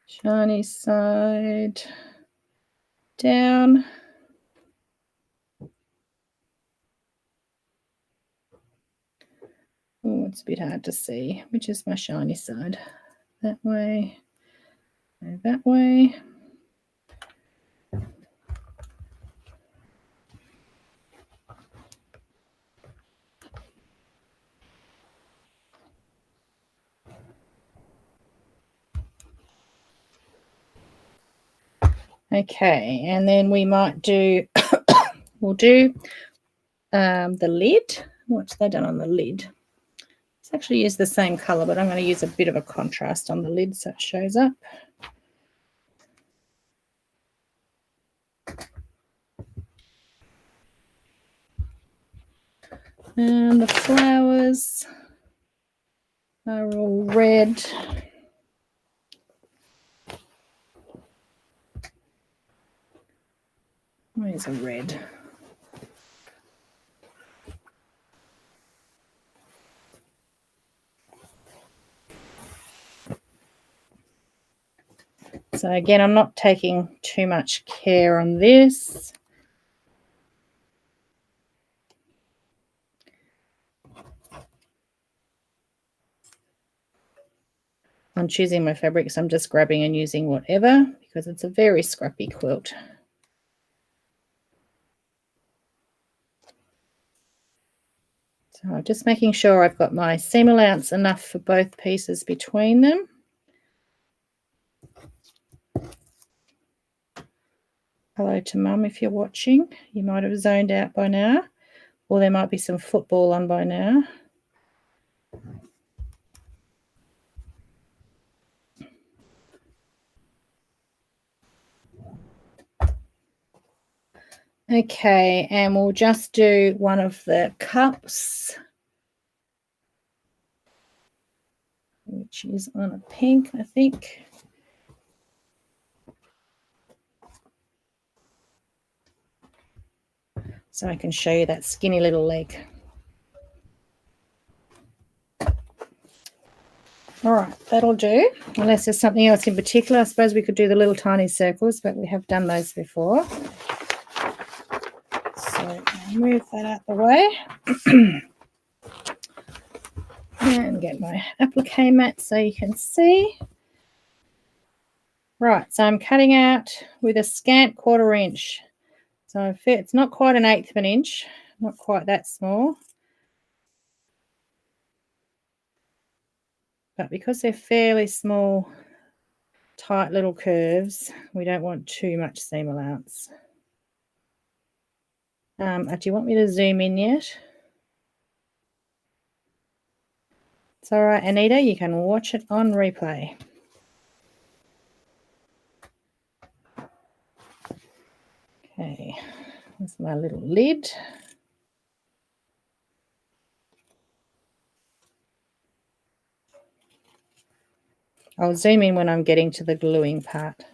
Shiny side down. Oh, it's a bit hard to see. Which is my shiny side? That way. Go that way. Okay, and then we might do, we'll do the lid. What's they done on the lid? It's actually used the same colour, but I'm going to use a bit of a contrast on the lid so it shows up. And the flowers are all red. Where's a red? So again, I'm not taking too much care on this. I'm choosing my fabrics. I'm just grabbing and using whatever because it's a very scrappy quilt. So I'm just making sure I've got my seam allowance enough for both pieces between them. Hello to Mum if you're watching. You might have zoned out by now, or there might be some football on by now. Okay, and we'll just do one of the cups, which is on a pink, I think. So I can show you that skinny little leg. All right, that'll do. Unless there's something else in particular. I suppose we could do the little tiny circles, but we have done those before. So I'll move that out the way. And get my applique mat so you can see. Right, so I'm cutting out with a scant 1/4 inch. So it's not quite an 1/8 of an inch, not quite that small. But because they're fairly small, tight little curves, we don't want too much seam allowance. Do you want me to zoom in yet? It's all right, Anita, you can watch it on replay. Okay, that's my little lid. I'll zoom in when I'm getting to the gluing part.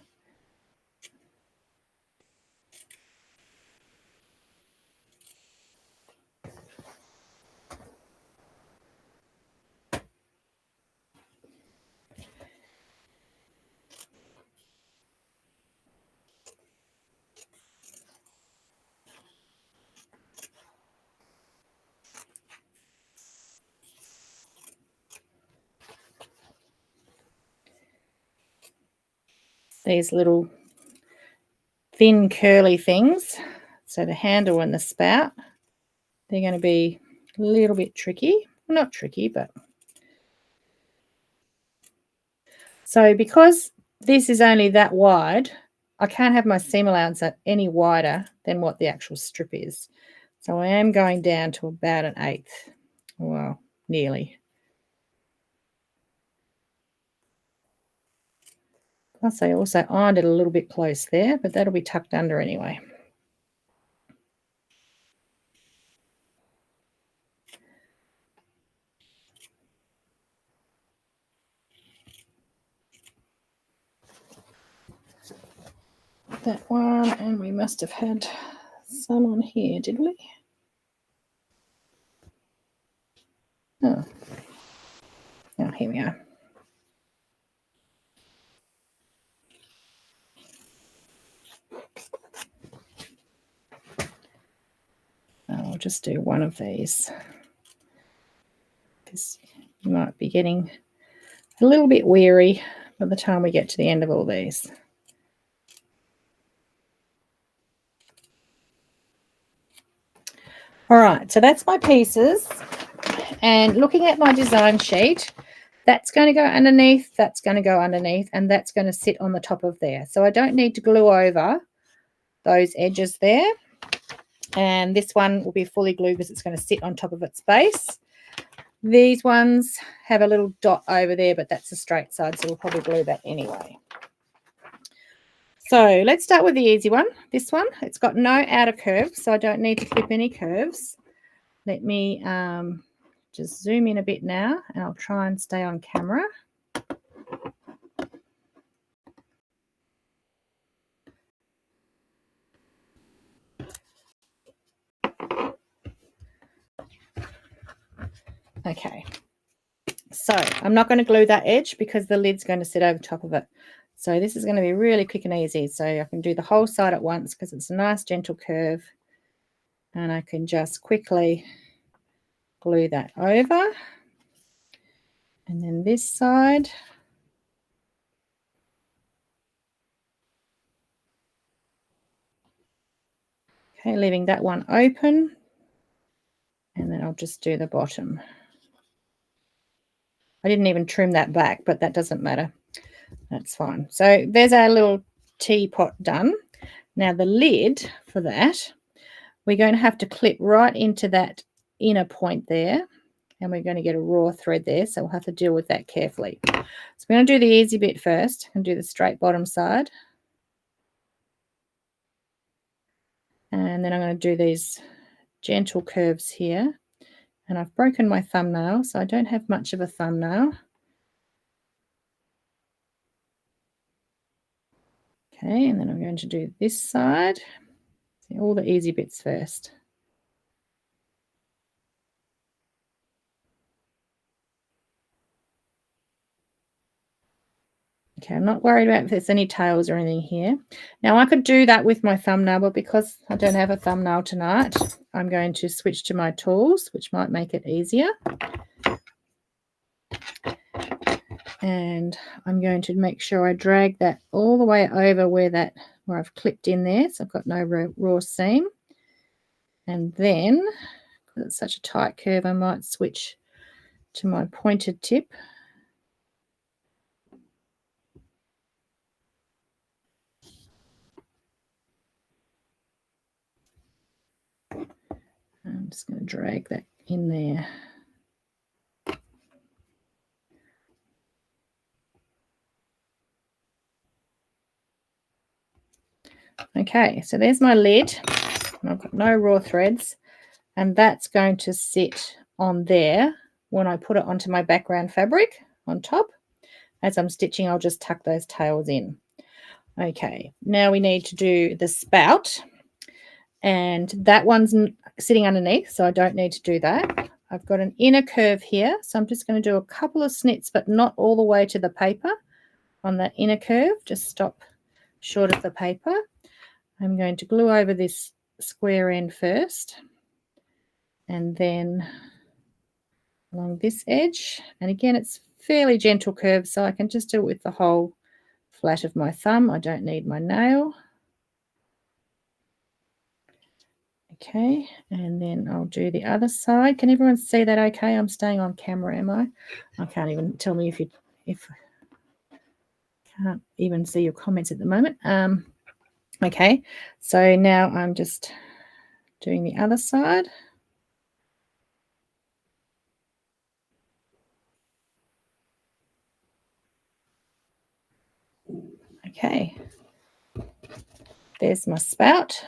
These little thin curly things, so the handle and the spout, they're going to be a little bit tricky. Well, not tricky, but so because this is only that wide, I can't have my seam allowance at any wider than what the actual strip is. So I am going down to about 1/8. Well, nearly. Plus I also ironed it a little bit close there, but that'll be tucked under anyway. That one, and we must have had some on here, did we? Oh, here we are. I'll just do one of these because you might be getting a little bit weary by the time we get to the end of all these. All right, so that's my pieces. And looking at my design sheet, that's going to go underneath, that's going to go underneath, and that's going to sit on the top of there. So I don't need to glue over those edges there. And this one will be fully glued because it's going to sit on top of its base. These ones have a little dot over there, but that's a straight side, so we'll probably glue that anyway. So let's start with the easy one. This one, it's got no outer curves, so I don't need to clip any curves. Let me just zoom in a bit now, and I'll try and stay on camera. Okay, so I'm not going to glue that edge because the lid's going to sit over top of it. So this is going to be really quick and easy. So I can do the whole side at once because it's a nice gentle curve. And I can just quickly glue that over. And then this side. Okay, leaving that one open. And then I'll just do the bottom. I didn't even trim that back, but that doesn't matter. That's fine. So there's our little teapot done. Now the lid for that, we're going to have to clip right into that inner point there. And we're going to get a raw thread there, so we'll have to deal with that carefully. So we're going to do the easy bit first and do the straight bottom side. And then I'm going to do these gentle curves here. And I've broken my thumbnail, so I don't have much of a thumbnail. Okay, and then I'm going to do this side. See, all the easy bits first. Okay, I'm not worried about if there's any tails or anything here. Now I could do that with my thumbnail, but because I don't have a thumbnail tonight, I'm going to switch to my tools, which might make it easier. And I'm going to make sure I drag that all the way over where I've clipped in there, so I've got no raw seam. And then, because it's such a tight curve, I might switch to my pointed tip. I'm just going to drag that in there. Okay, so there's my lid. I've got no raw threads, and that's going to sit on there when I put it onto my background fabric on top. As I'm stitching, I'll just tuck those tails in. Okay, now we need to do the spout, and that one's sitting underneath, so I don't need to do that. I've got an inner curve here, so I'm just going to do a couple of snits, but not all the way to the paper on that inner curve. Just stop short of the paper. I'm going to glue over this square end first, and then along this edge. And again, it's fairly gentle curve, so I can just do it with the whole flat of my thumb. I don't need my nail. Okay, and then I'll do the other side. Can everyone see that okay? I'm staying on camera, am I? I can't even tell me if can't even see your comments at the moment. Okay, so now I'm just doing the other side. Okay, there's my spout.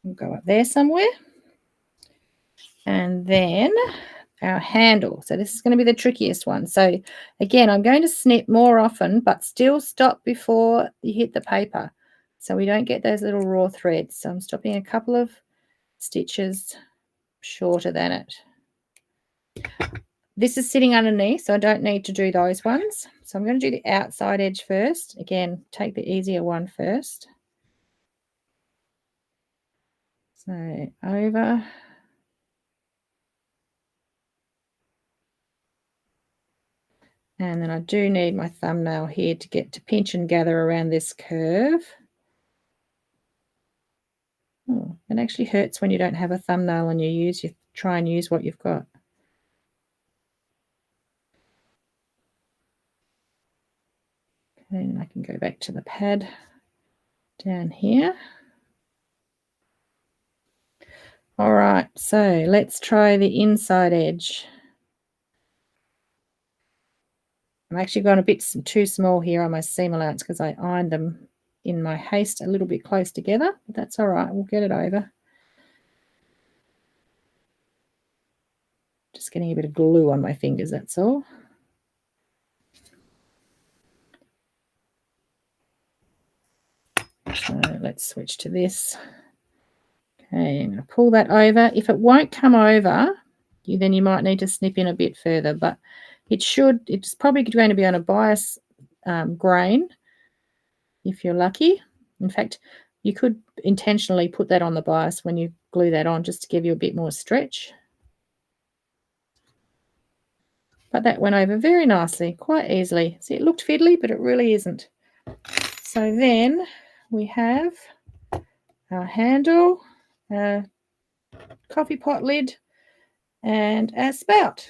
I'll go up there somewhere. And then our handle. So this is going to be the trickiest one. So again, I'm going to snip more often, but still stop before you hit the paper, so we don't get those little raw threads. So I'm stopping a couple of stitches shorter than it. This is sitting underneath, so I don't need to do those ones. So I'm going to do the outside edge first. Again, take the easier one first. So over. And then I do need my thumbnail here to get to pinch and gather around this curve. Oh, it actually hurts when you don't have a thumbnail and you try and use what you've got. Okay, and I can go back to the pad down here. All right, so let's try the inside edge. I'm actually going a bit too small here on my seam allowance because I ironed them in my haste a little bit close together, but that's all right. We'll get it over. Just getting a bit of glue on my fingers, that's all. So let's switch to this. Okay, I'm going to pull that over. If it won't come over, then you might need to snip in a bit further, but it's probably going to be on a bias grain if you're lucky. In fact, you could intentionally put that on the bias when you glue that on just to give you a bit more stretch. But that went over very nicely, quite easily. See, it looked fiddly, but it really isn't. So then we have our handle, our coffee pot lid, and our spout.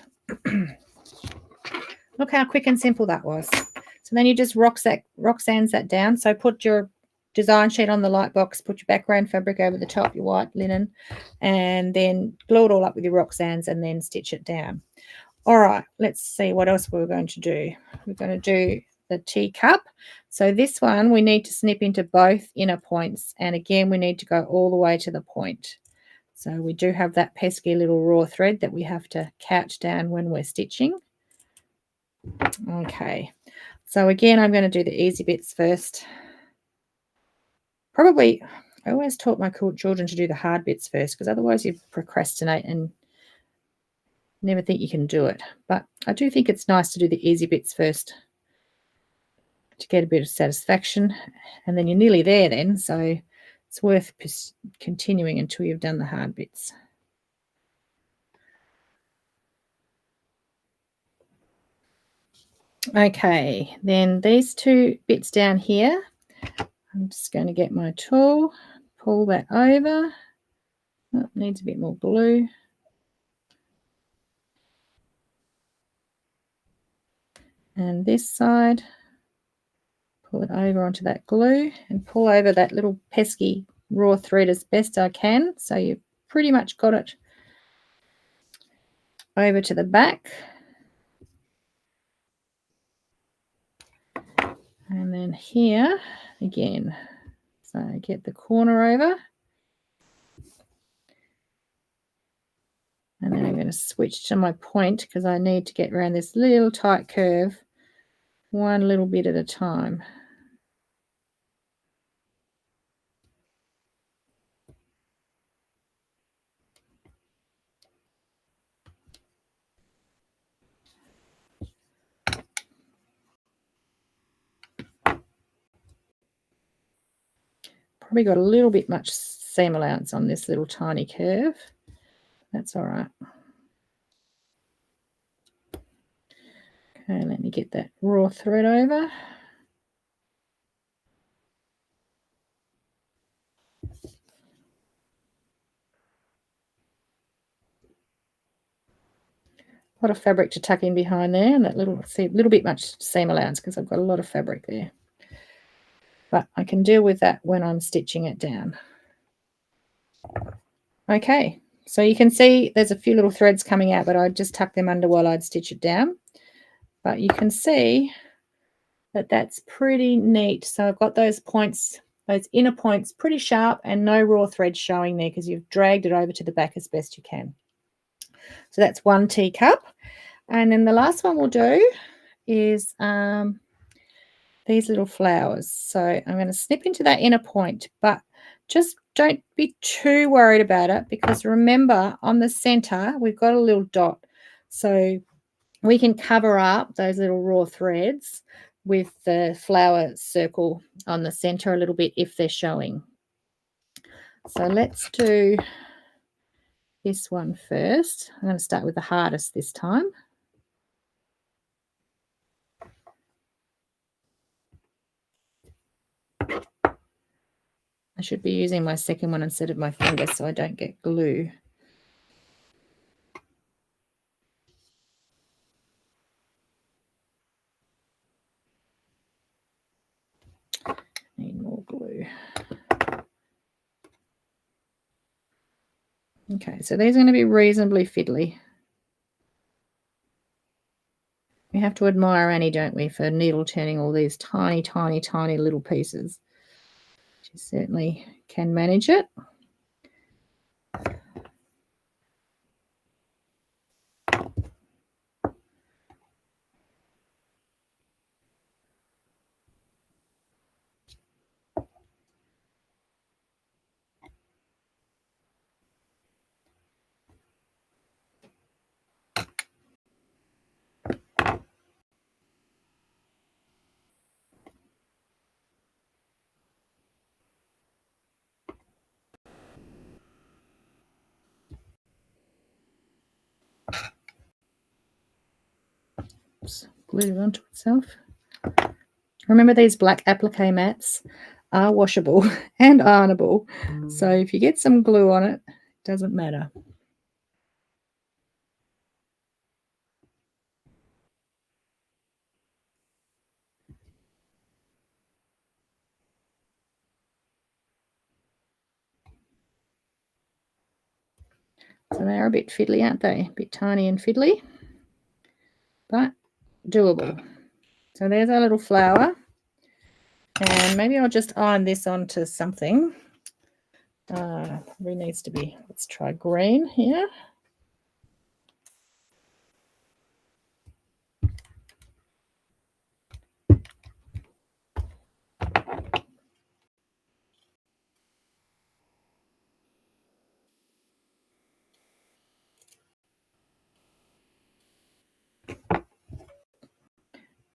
Look how quick and simple that was. So then you just Roxanne's that down. So put your design sheet on the light box, put your background fabric over the top, your white linen, and then glue it all up with your Roxanne's and then stitch it down. All right, let's see what else we're going to do. We're going to do the teacup. So this one, we need to snip into both inner points. And again, we need to go all the way to the point. So we do have that pesky little raw thread that we have to couch down when we're stitching. Okay, so again, I'm going to do the easy bits first. Probably, I always taught my children to do the hard bits first because otherwise you procrastinate and never think you can do it. But I do think it's nice to do the easy bits first to get a bit of satisfaction, and then you're nearly there then, so it's worth continuing until you've done the hard bits. Okay, then these two bits down here, I'm just going to get my tool, pull that over. Oh, needs a bit more glue. And this side, pull it over onto that glue and pull over that little pesky raw thread as best I can so you pretty much got it over to the back. And then here again, so get the corner over. And then I'm going to switch to my point because I need to get around this little tight curve one little bit at a time. Probably got a little bit much seam allowance on this little tiny curve. That's all right. Okay, let me get that raw thread over. A lot of fabric to tuck in behind there, and that little bit much seam allowance because I've got a lot of fabric there. But I can deal with that when I'm stitching it down. Okay, so you can see there's a few little threads coming out, but I'd just tuck them under while I'd stitch it down. But you can see that that's pretty neat. So I've got those points, those inner points pretty sharp and no raw thread showing there because you've dragged it over to the back as best you can. So that's 1 teacup. And then the last one we'll do is these little flowers. So I'm going to snip into that inner point, but just don't be too worried about it because remember on the center we've got a little dot. So we can cover up those little raw threads with the flower circle on the center a little bit if they're showing. So let's do this one first. I'm going to start with the hardest this time. I should be using my second one instead of my finger so I don't get glue. Need more glue. Okay, so these are going to be reasonably fiddly. We have to admire Annie, don't we, for needle turning all these tiny, tiny, tiny little pieces. She certainly can manage it. Glued onto itself. Remember these black applique mats are washable and ironable. So if you get some glue on it, it doesn't matter. So they're a bit fiddly, aren't they? A bit tiny and fiddly, but doable. So there's our little flower. And maybe I'll just iron this onto something. Probably needs to be, let's try green here.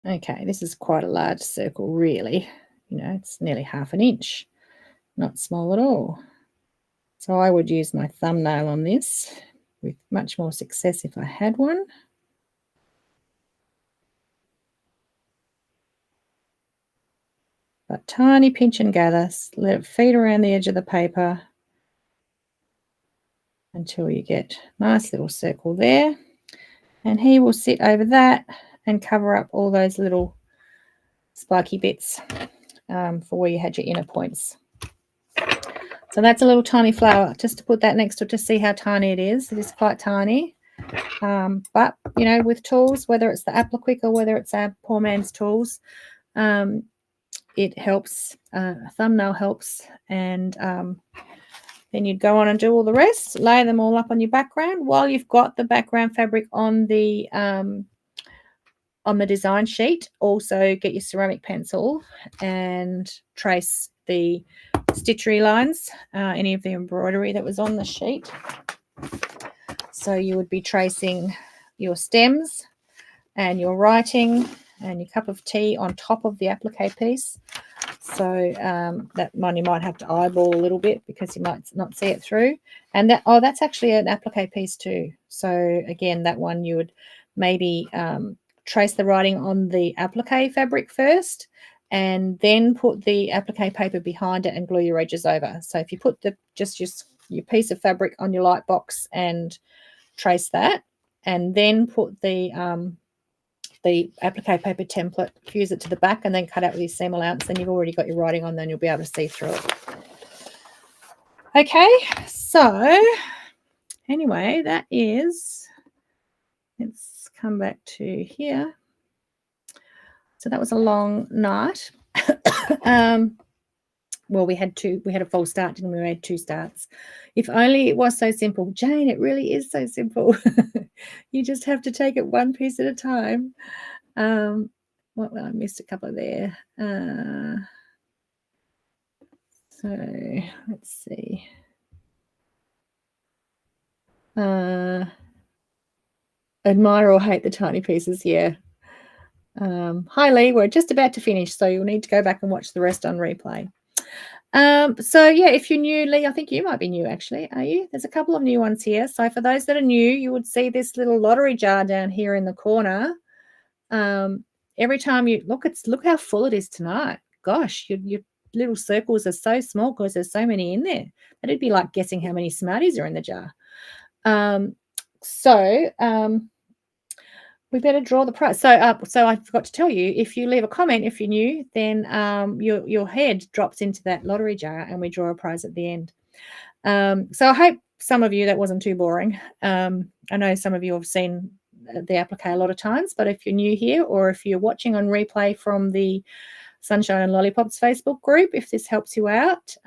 Okay, this is quite a large circle, really. You know, it's nearly 1/2 inch. Not small at all. So I would use my thumbnail on this with much more success if I had one. But tiny pinch and gather, let it feed around the edge of the paper until you get a nice little circle there. And he will sit over that and cover up all those little spiky bits for where you had your inner points. So that's a little tiny flower, just to put that next to it to see how tiny it is. It is quite tiny. But, you know, with tools, whether it's the Appliquick or whether it's our poor man's tools, it helps. A thumbnail helps. And then you'd go on and do all the rest, lay them all up on your background while you've got the background fabric on the design sheet. Also get your ceramic pencil and trace the stitchery lines, any of the embroidery that was on the sheet. So you would be tracing your stems and your writing and your cup of tea on top of the applique piece. So that one you might have to eyeball a little bit because you might not see it through. And that, oh, that's actually an applique piece too. So again, that one you would maybe trace the writing on the applique fabric first and then put the applique paper behind it and glue your edges over. So if you put just your piece of fabric on your light box and trace that, and then put the applique paper template, fuse it to the back, and then cut out with your seam allowance, then you've already got your writing on, then you'll be able to see through it. Okay, so anyway, that is, let's come back to here. So that was a long night. Well, we had a false start, didn't we? We had 2 starts. If only it was so simple. Jane, it really is so simple. You just have to take it one piece at a time. Well, I missed a couple there. So let's see. Admire or hate the tiny pieces, yeah. Hi Lee, we're just about to finish, so you'll need to go back and watch the rest on replay. So yeah, if you're new, Lee, I think you might be new actually, are you? There's a couple of new ones here. So for those that are new, you would see this little lottery jar down here in the corner. Every time you look how full it is tonight. Gosh, your little circles are so small because there's so many in there. That'd be like guessing how many Smarties are in the jar. We better draw the prize. So I forgot to tell you, if you leave a comment, if you're new, then your head drops into that lottery jar and we draw a prize at the end. So I hope some of you, that wasn't too boring. I know some of you have seen the applique a lot of times, but if you're new here or if you're watching on replay from the Sunshine and Lollipops Facebook group, if this helps you out,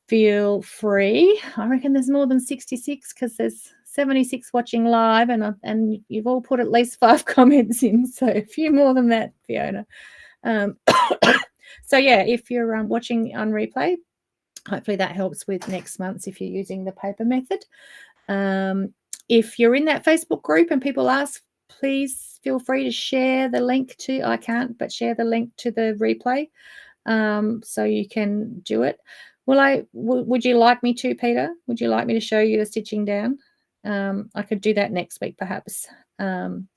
feel free. I reckon there's more than 66 because there's 76 watching live, and you've all put at least 5 comments in, so a few more than that, Fiona. So yeah, if you're watching on replay, hopefully that helps with next month's if you're using the paper method. If you're in that Facebook group and people ask, please feel free to share the link to, I can't, but share the link to the replay so you can do it. Would you like me to, Peter? Would you like me to show you the stitching down? I could do that next week, perhaps. And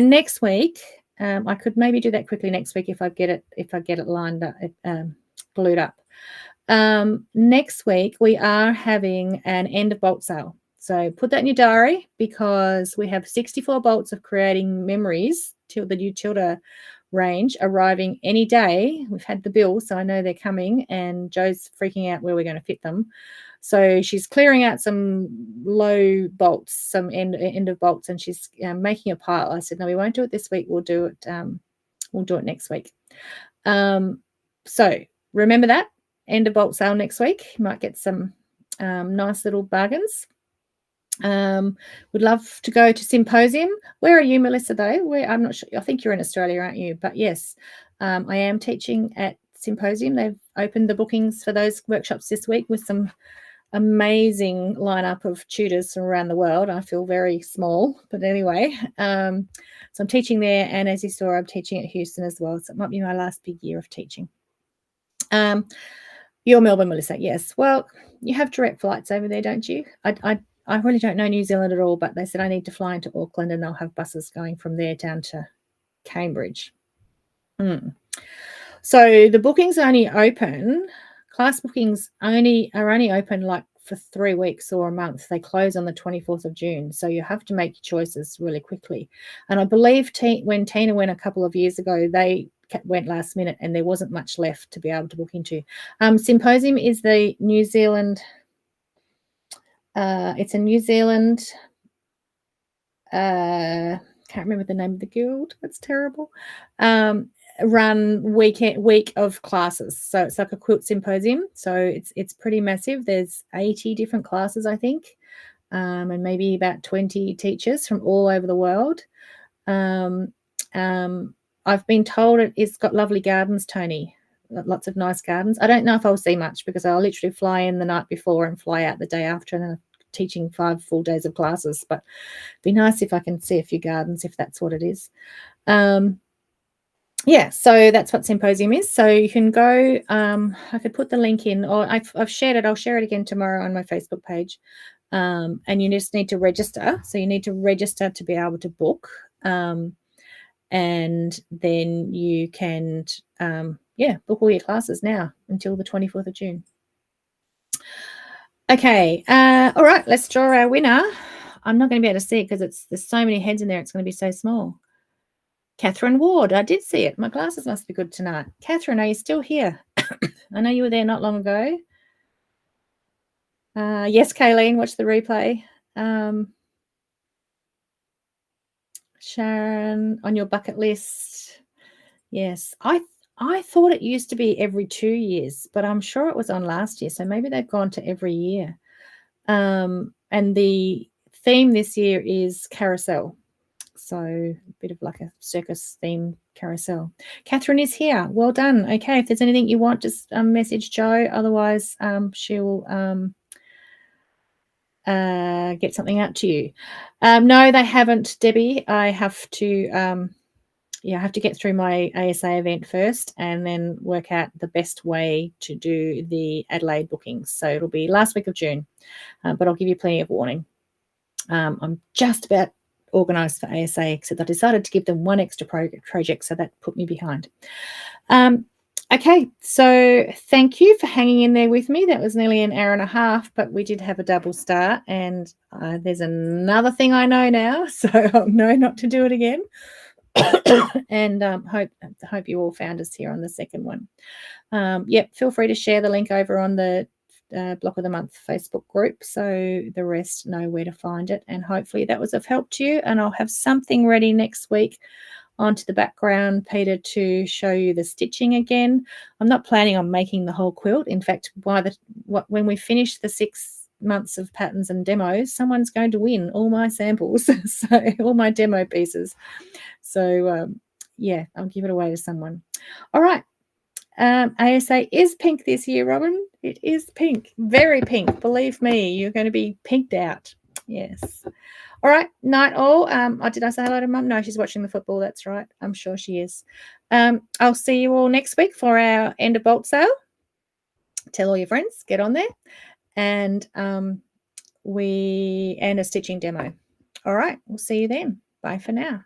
next week, I could maybe do that quickly next week if I get it lined up, glued up. Next week we are having an end of bulk sale. So put that in your diary because we have 64 bolts of Creating Memories till the new Tilda range arriving any day. We've had the bill, so I know they're coming, and Joe's freaking out where we're going to fit them. So she's clearing out some low bolts, some end of bolts, and she's making a pile. I said, no, we won't do it this week. We'll do it next week. So remember that end of bolt sale next week. You might get some nice little bargains. Would love to go to Symposium. Where are you, Melissa, though? I'm not sure. I think you're in Australia, aren't you? But yes, I am teaching at Symposium. They've opened the bookings for those workshops this week with some amazing lineup of tutors from around the world. I feel very small, but anyway, so I'm teaching there, and as you saw, I'm teaching at Houston as well. So it might be my last big year of teaching. You're Melbourne, Melissa. Yes. Well, you have direct flights over there, don't you? I really don't know New Zealand at all, but they said I need to fly into Auckland and they'll have buses going from there down to Cambridge. So the bookings only open, class bookings are only open like for 3 weeks or a month. They close on the 24th of June. So you have to make your choices really quickly. And I believe when Tina went a couple of years ago, they went last minute and there wasn't much left to be able to book into. Symposium is the New Zealand, it's a New Zealand, can't remember the name of the guild, that's terrible, run week of classes. So it's like a quilt symposium. So it's pretty massive. There's 80 different classes, I think, and maybe about 20 teachers from all over the world. I've been told it's got lovely gardens, Tony. Lots of nice gardens. I don't know if I'll see much because I'll literally fly in the night before and fly out the day after, and then teaching 5 full days of classes. But it'd be nice if I can see a few gardens, if that's what it is. Yeah, so that's what Symposium is. So you can go, I could put the link in, or I've shared it. I'll share it again tomorrow on my Facebook page. And you just need to register. So you need to register to be able to book. And then you can, book all your classes now until the 24th of June. Okay, all right, let's draw our winner. I'm not going to be able to see it because there's so many heads in there. It's going to be so small. Catherine Ward, I did see it. My glasses must be good tonight. Catherine, are you still here? I know you were there not long ago. Yes, Kayleen, watch the replay. Sharon, on your bucket list. Yes, I thought it used to be every 2 years, but I'm sure it was on last year. So maybe they've gone to every year. And the theme this year is carousel. So a bit of like a circus theme carousel. Catherine is here. Well done. Okay, if there's anything you want, just message Jo. Otherwise, she'll get something out to you. No, they haven't, Debbie. I have to, I have to get through my ASA event first and then work out the best way to do the Adelaide bookings. So it'll be last week of June, but I'll give you plenty of warning. I'm just about organised for ASA, except I decided to give them one extra project, so that put me behind. Okay, so thank you for hanging in there with me. That was nearly an hour and a half, but we did have a double start, and there's another thing I know now, so I'll know not to do it again. And hope you all found us here on the second one. Feel free to share the link over on the Block of the Month Facebook group so the rest know where to find it, and hopefully that was of help to you. And I'll have something ready next week onto the background, Peter, to show you the stitching again. I'm not planning on making the whole quilt. In fact, when we finish the 6 months of patterns and demos, someone's going to win all my samples, so all my demo pieces. So I'll give it away to someone. All right. ASA is pink this year, Robin. It is pink, very pink. Believe me, you're going to be pinked out. Yes. All right, night all. Did I say hello to Mum? No, she's watching the football. That's right. I'm sure she is. I'll see you all next week for our end of bulk sale. Tell all your friends, get on there, and a stitching demo. All right, we'll see you then. Bye for now.